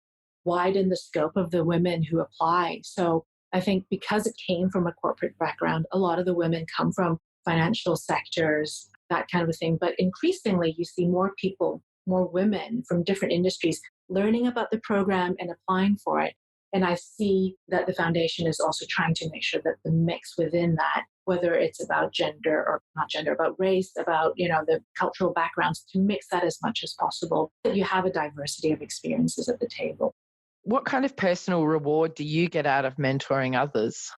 widen the scope of the women who apply. So I think because it came from a corporate background, a lot of the women come from financial sectors, that kind of a thing. But increasingly, you see more people, more women from different industries learning about the program and applying for it. And I see that the foundation is also trying to make sure that the mix within that, whether it's about gender or not gender, about race, about, the cultural backgrounds, to mix that as much as possible, that you have a diversity of experiences at the table. What kind of personal reward do you get out of mentoring others?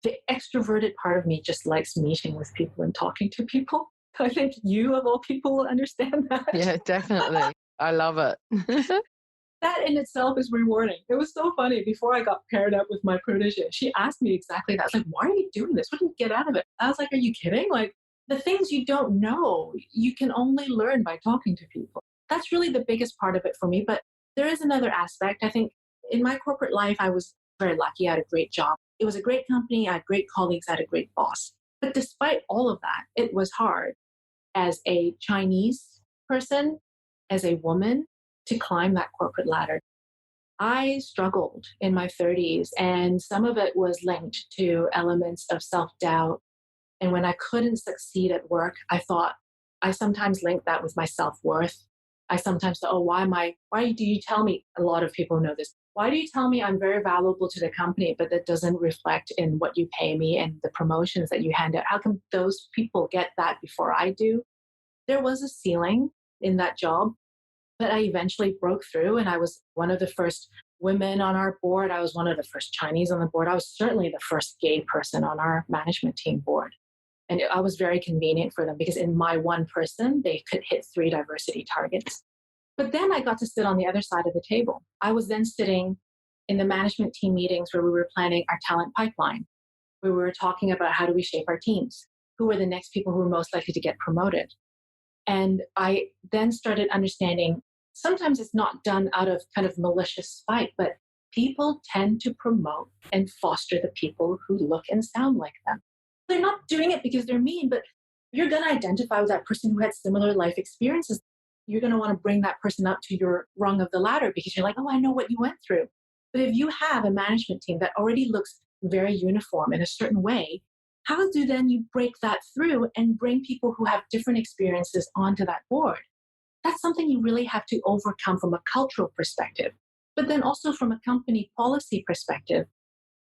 The extroverted part of me just likes meeting with people and talking to people. I think you, of all people, will understand that. Yeah, definitely. I love it. That in itself is rewarding. It was so funny. Before I got paired up with my protege, she asked me exactly that. I was like, why are you doing this? What do you get out of it? I was like, are you kidding? Like, the things you don't know, you can only learn by talking to people. That's really the biggest part of it for me. But there is another aspect. I think in my corporate life, I was very lucky. I had a great job. It was a great company. I had great colleagues. I had a great boss. But despite all of that, it was hard as a Chinese person, as a woman, to climb that corporate ladder. I struggled in my 30s, and some of it was linked to elements of self-doubt. And when I couldn't succeed at work, I sometimes linked that with my self-worth. I sometimes thought, why do you tell me, a lot of people know this, why do you tell me I'm very valuable to the company, but that doesn't reflect in what you pay me and the promotions that you hand out? How come those people get that before I do? There was a ceiling in that job, but I eventually broke through, and I was one of the first women on our board. I was one of the first Chinese on the board. I was certainly the first gay person on our management team board. And I was very convenient for them because in my one person, they could hit 3 diversity targets. But then I got to sit on the other side of the table. I was then sitting in the management team meetings where we were planning our talent pipeline, where we were talking about how do we shape our teams, who are the next people who are most likely to get promoted. And I then started understanding sometimes it's not done out of kind of malicious spite, but people tend to promote and foster the people who look and sound like them. They're not doing it because they're mean, but you're going to identify with that person who had similar life experiences. you're going to want to bring that person up to your rung of the ladder because you're like, oh, I know what you went through. But if you have a management team that already looks very uniform in a certain way, how do then you break that through and bring people who have different experiences onto that board? That's something you really have to overcome from a cultural perspective. But then also from a company policy perspective,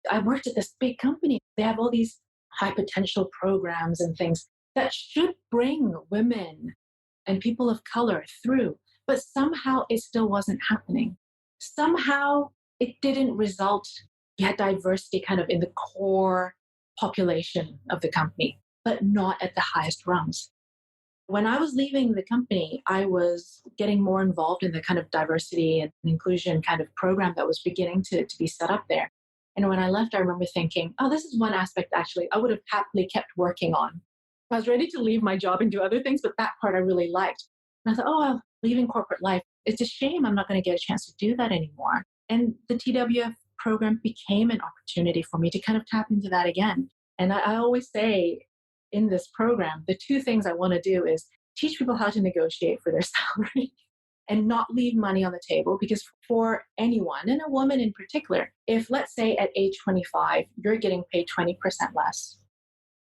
I worked at this big company. They have all these high potential programs and things that should bring women and people of color through. But somehow it still wasn't happening. Somehow it didn't result. You had diversity kind of in the core population of the company, but not at the highest rungs. When I was leaving the company, I was getting more involved in the kind of diversity and inclusion kind of program that was beginning to be set up there. And when I left, I remember thinking, oh, this is one aspect actually I would have happily kept working on. I was ready to leave my job and do other things, but that part I really liked. And I thought, oh, well, leaving corporate life, it's a shame I'm not going to get a chance to do that anymore. And the TWF program became an opportunity for me to kind of tap into that again. And I always say in this program, the two things I want to do is teach people how to negotiate for their salary and not leave money on the table. Because for anyone, and a woman in particular, if let's say at age 25, you're getting paid 20% less,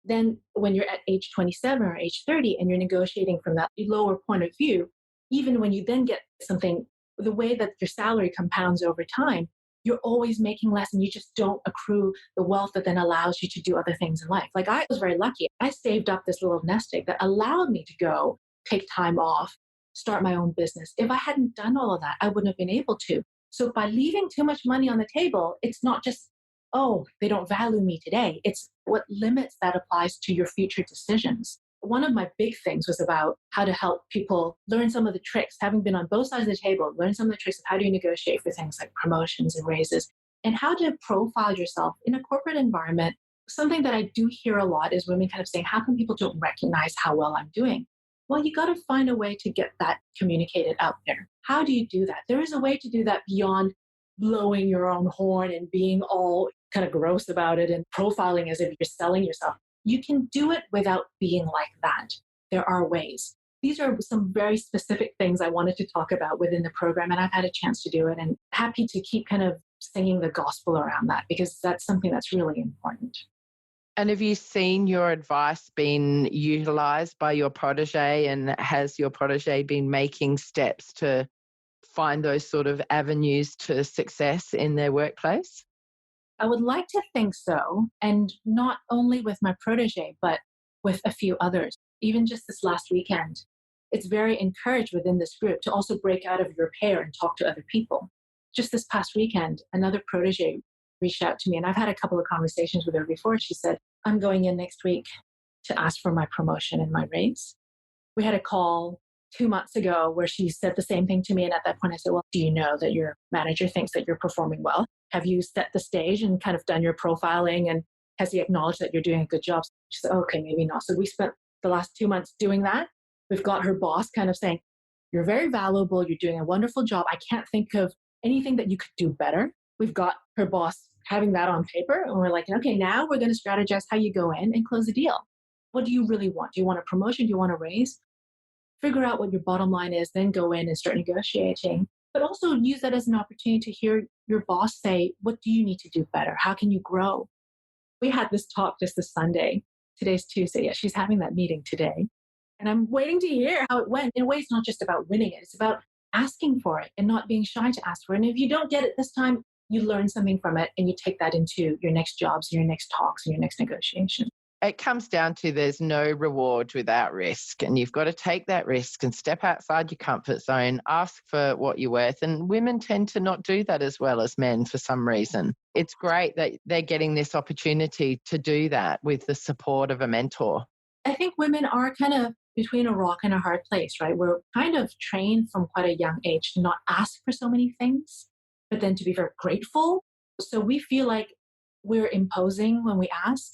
then when you're at age 27 or age 30 and you're negotiating from that lower point of view, even when you then get something, the way that your salary compounds over time, you're always making less and you just don't accrue the wealth that then allows you to do other things in life. Like I was very lucky. I saved up this little nest egg that allowed me to go take time off, start my own business. If I hadn't done all of that, I wouldn't have been able to. So by leaving too much money on the table, it's not just, oh, they don't value me today. It's what limits that applies to your future decisions. One of my big things was about how to help people learn some of the tricks, having been on both sides of the table, learn some of the tricks of how do you negotiate for things like promotions and raises, and how to profile yourself in a corporate environment. Something that I do hear a lot is women kind of saying, how come people don't recognize how well I'm doing? Well, you got to find a way to get that communicated out there. How do you do that? There is a way to do that beyond blowing your own horn and being all kind of gross about it and profiling as if you're selling yourself. You can do it without being like that. There are ways. These are some very specific things I wanted to talk about within the program, and I've had a chance to do it, and happy to keep kind of singing the gospel around that because that's something that's really important. And have you seen your advice being utilized by your protege, and has your protege been making steps to find those sort of avenues to success in their workplace? I would like to think so, and not only with my protege, but with a few others. Even just this last weekend, it's very encouraged within this group to also break out of your pair and talk to other people. Just this past weekend, another protege reached out to me, and I've had a couple of conversations with her before. She said, I'm going in next week to ask for my promotion and my raise. We had a call 2 months ago where she said the same thing to me. And at that point I said, well, do you know that your manager thinks that you're performing well? Have you set the stage and kind of done your profiling? And has he acknowledged that you're doing a good job? She said, okay, maybe not. So we spent the last 2 months doing that. We've got her boss kind of saying, you're very valuable. You're doing a wonderful job. I can't think of anything that you could do better. We've got her boss having that on paper. And we're like, okay, now we're going to strategize how you go in and close the deal. What do you really want? Do you want a promotion? Do you want a raise? Figure out what your bottom line is, then go in and start negotiating. But also use that as an opportunity to hear your boss say, what do you need to do better? How can you grow? We had this talk just this Sunday. Today's Tuesday. Yeah, she's having that meeting today. And I'm waiting to hear how it went. In a way, it's not just about winning it. It's about asking for it and not being shy to ask for it. And if you don't get it this time, you learn something from it and you take that into your next jobs, your next talks, and your next negotiation. It comes down to there's no reward without risk, and you've got to take that risk and step outside your comfort zone, ask for what you're worth. And women tend to not do that as well as men for some reason. It's great that they're getting this opportunity to do that with the support of a mentor. I think women are kind of between a rock and a hard place, right? We're kind of trained from quite a young age to not ask for so many things, but then to be very grateful. So we feel like we're imposing when we ask.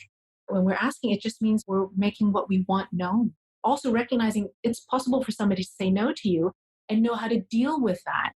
When we're asking, it just means we're making what we want known. Also recognizing it's possible for somebody to say no to you and know how to deal with that.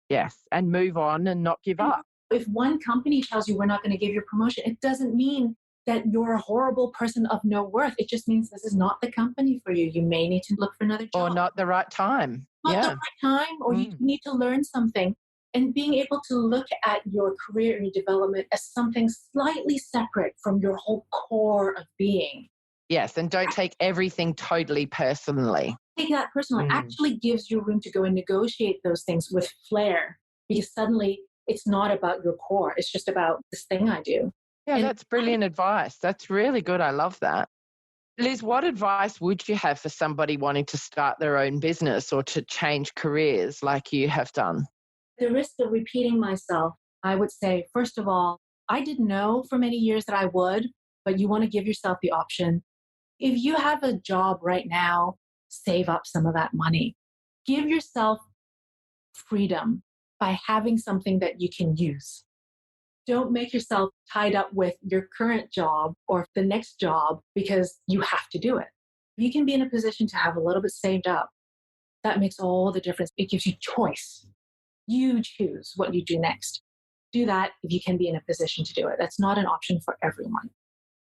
Yes, and move on and not give up. If one company tells you we're not going to give you a promotion, it doesn't mean that you're a horrible person of no worth. It just means this is not the company for you. You may need to look for another job. Or not the right time. not the Yeah. right time, or you need to learn something. And being able to look at your career and your development as something slightly separate from your whole core of being. Yes, and don't take everything totally personally. Take that personally actually gives you room to go and negotiate those things with flair, because suddenly it's not about your core. It's just about this thing I do. Yeah, And that's brilliant advice. That's really good. I love that. Liz, what advice would you have for somebody wanting to start their own business or to change careers like you have done? the risk of repeating myself, I would say, first of all, I didn't know for many years that I would, but you want to give yourself the option. If you have a job right now, save up some of that money. Give yourself freedom by having something that you can use. Don't make yourself tied up with your current job or the next job because you have to do it. If you can be in a position to have a little bit saved up, that makes all the difference. It gives you choice. You choose what you do next. Do that if you can be in a position to do it. That's not an option for everyone.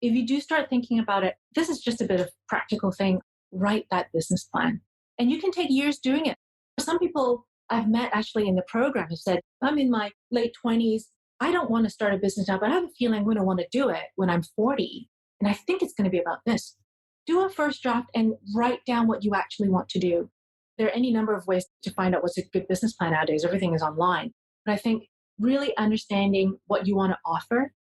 If you do start thinking about it, this is just a bit of practical thing. Write that business plan. And you can take years doing it. Some people I've met actually in the program have said, I'm in my late 20s. I don't want to start a business now, but I have a feeling I'm going to want to do it when I'm 40. And I think it's going to be about this. Do a first draft and write down what you actually want to do. There are any number of ways to find out what's a good business plan nowadays. Everything is online. But I think really understanding what you want to offer,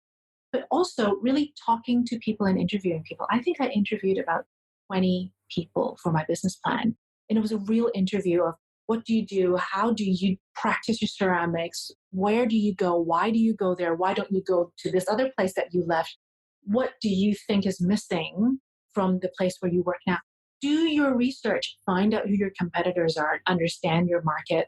but also really talking to people and interviewing people. I think I interviewed about 20 people for my business plan. And it was a real interview of what do you do? How do you practice your ceramics? Where do you go? Why do you go there? Why don't you go to this other place that you left? What do you think is missing from the place where you work now? Do your research, find out who your competitors are, understand your market.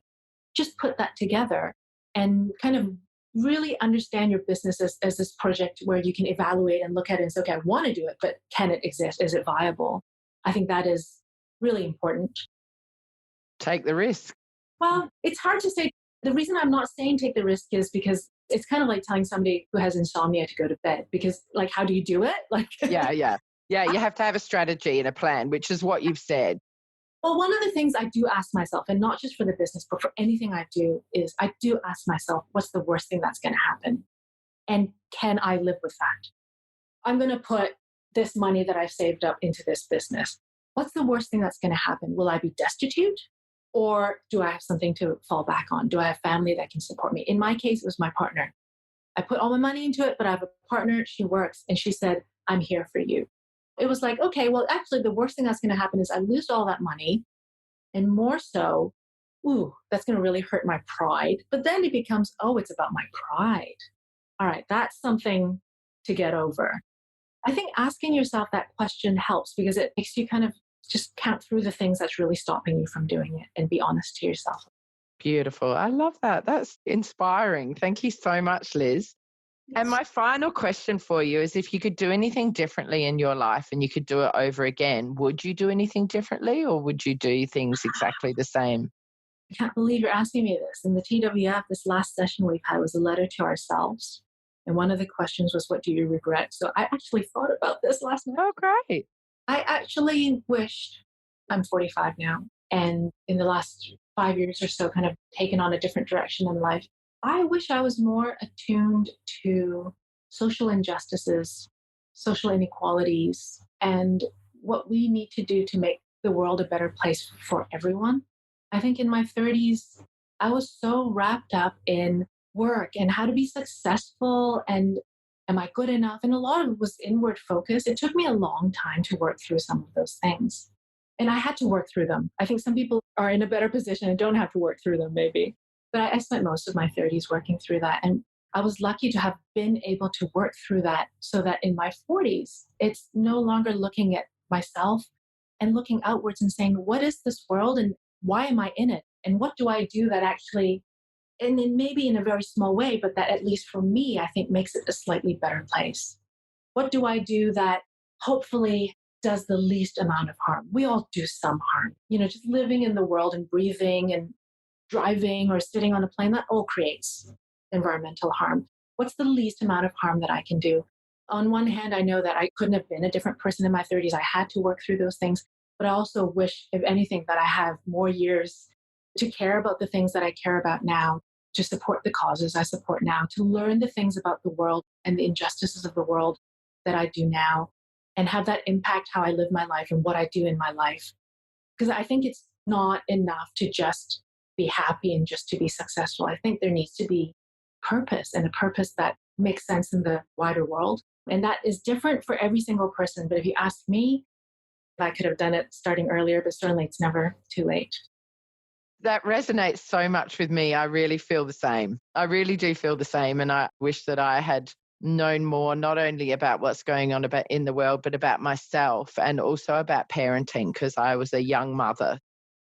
Just put that together and kind of really understand your business as this project where you can evaluate and look at it and say, okay, I want to do it, but can it exist? Is it viable? I think that is really important. Take the risk. Well, it's hard to say. The reason I'm not saying take the risk is because it's kind of like telling somebody who has insomnia to go to bed, because like, how do you do it? Like, Yeah, you have to have a strategy and a plan, which is what you've said. Well, one of the things I do ask myself, and not just for the business, but for anything I do, is I do ask myself, what's the worst thing that's going to happen? And can I live with that? I'm going to put this money that I've saved up into this business. What's the worst thing that's going to happen? Will I be destitute? Or do I have something to fall back on? Do I have family that can support me? In my case, it was my partner. I put all my money into it, but I have a partner, she works, and she said, I'm here for you. It was like, okay, well, actually, the worst thing that's going to happen is I lose all that money. And more so, that's going to really hurt my pride. But then it becomes, it's about my pride. All right, that's something to get over. I think asking yourself that question helps because it makes you kind of just count through the things that's really stopping you from doing it and be honest to yourself. Beautiful. I love that. That's inspiring. Thank you so much, Liz. And my final question for you is, if you could do anything differently in your life and you could do it over again, would you do anything differently or would you do things exactly the same? I can't believe you're asking me this. In the TWF, this last session we've had was a letter to ourselves. And one of the questions was, what do you regret? So I actually thought about this last night. Oh, great. I actually wished, I'm 45 now, and in the last 5 years or so, kind of taken on a different direction in life. I wish I was more attuned to social injustices, social inequalities, and what we need to do to make the world a better place for everyone. I think in my 30s, I was so wrapped up in work and how to be successful and am I good enough? And a lot of it was inward focus. It took me a long time to work through some of those things. And I had to work through them. I think some people are in a better position and don't have to work through them, maybe. But I spent most of my 30s working through that. And I was lucky to have been able to work through that so that in my 40s, it's no longer looking at myself and looking outwards and saying, what is this world and why am I in it? And what do I do that actually, and then maybe in a very small way, but that at least for me, I think makes it a slightly better place? What do I do that hopefully does the least amount of harm? We all do some harm. Just living in the world and breathing and driving or sitting on a plane, that all creates environmental harm. What's the least amount of harm that I can do? On one hand, I know that I couldn't have been a different person in my 30s. I had to work through those things. But I also wish, if anything, that I have more years to care about the things that I care about now, to support the causes I support now, to learn the things about the world and the injustices of the world that I do now, and have that impact how I live my life and what I do in my life. Because I think it's not enough to just be happy and just to be successful. I think there needs to be purpose, and a purpose that makes sense in the wider world. And that is different for every single person. But if you ask me, I could have done it starting earlier, but certainly it's never too late. That resonates so much with me. I really feel the same. I really do feel the same. And I wish that I had known more, not only about what's going on in the world, but about myself, and also about parenting, because I was a young mother.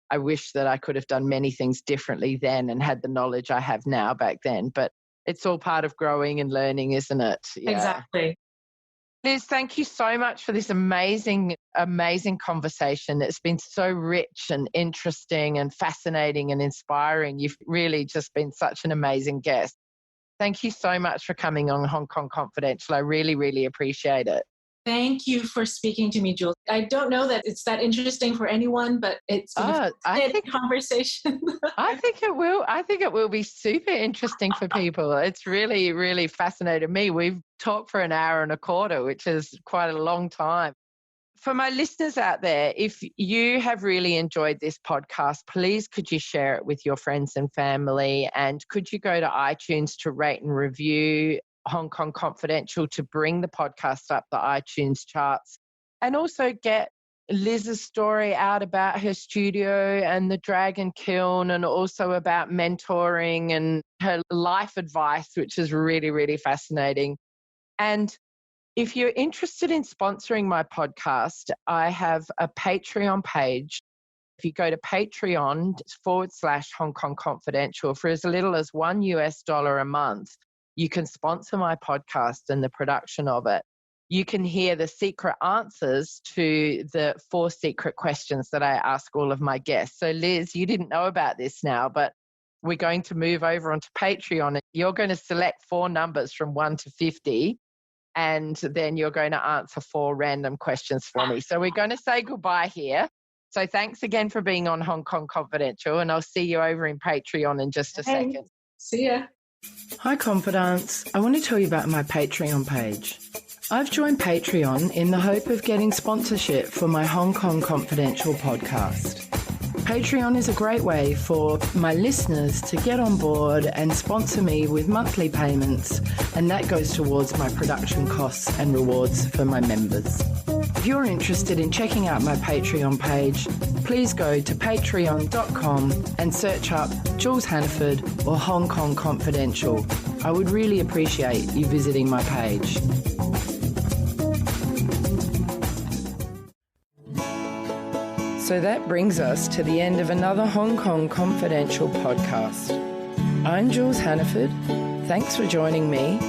I wish that I could have done many things differently then and had the knowledge I have now back then. But it's all part of growing and learning, isn't it? Yeah. Exactly. Liz, thank you so much for this amazing, amazing conversation. It's been so rich and interesting and fascinating and inspiring. You've really just been such an amazing guest. Thank you so much for coming on Hong Kong Confidential. I really, really appreciate it. Thank you for speaking to me, Jules. I don't know that it's that interesting for anyone, but it's a conversation. I think it will. I think it will be super interesting for people. It's really, really fascinated me. We've talked for an hour and a quarter, which is quite a long time. For my listeners out there, if you have really enjoyed this podcast, please could you share it with your friends and family? And could you go to iTunes to rate and review Hong Kong Confidential to bring the podcast up the iTunes charts, and also get Liz's story out about her studio and the Dragon Kiln, and also about mentoring and her life advice, which is really, really fascinating. And if you're interested in sponsoring my podcast, I have a Patreon page. If you go to Patreon.com/Hong Kong Confidential, for as little as $1 a month, you can sponsor my podcast and the production of it. You can hear the secret answers to the 4 secret questions that I ask all of my guests. So Liz, you didn't know about this now, but we're going to move over onto Patreon. You're going to select 4 numbers from 1 to 50, and then you're going to answer 4 random questions for me. So we're going to say goodbye here. So thanks again for being on Hong Kong Confidential, and I'll see you over in Patreon in just a second. See ya. Hi, Confidants. I want to tell you about my Patreon page. I've joined Patreon in the hope of getting sponsorship for my Hong Kong Confidential podcast. Patreon is a great way for my listeners to get on board and sponsor me with monthly payments, and that goes towards my production costs and rewards for my members. If you're interested in checking out my Patreon page, please go to patreon.com and search up Jules Hannaford or Hong Kong Confidential. I would really appreciate you visiting my page. So that brings us to the end of another Hong Kong Confidential podcast. I'm Jules Hannaford. Thanks for joining me,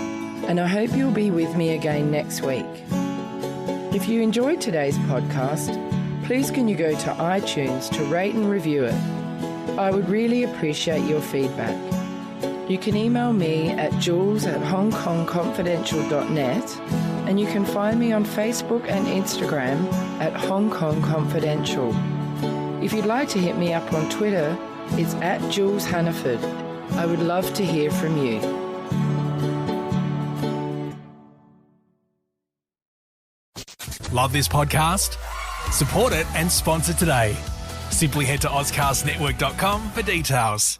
and I hope you'll be with me again next week. If you enjoyed today's podcast, please can you go to iTunes to rate and review it. I would really appreciate your feedback. You can email me at jules@hongkongconfidential.net, and you can find me on Facebook and Instagram at Hong Kong Confidential. If you'd like to hit me up on Twitter, it's at Jules Hannaford. I would love to hear from you. Love this podcast? Support it and sponsor today. Simply head to AuscastNetwork.com for details.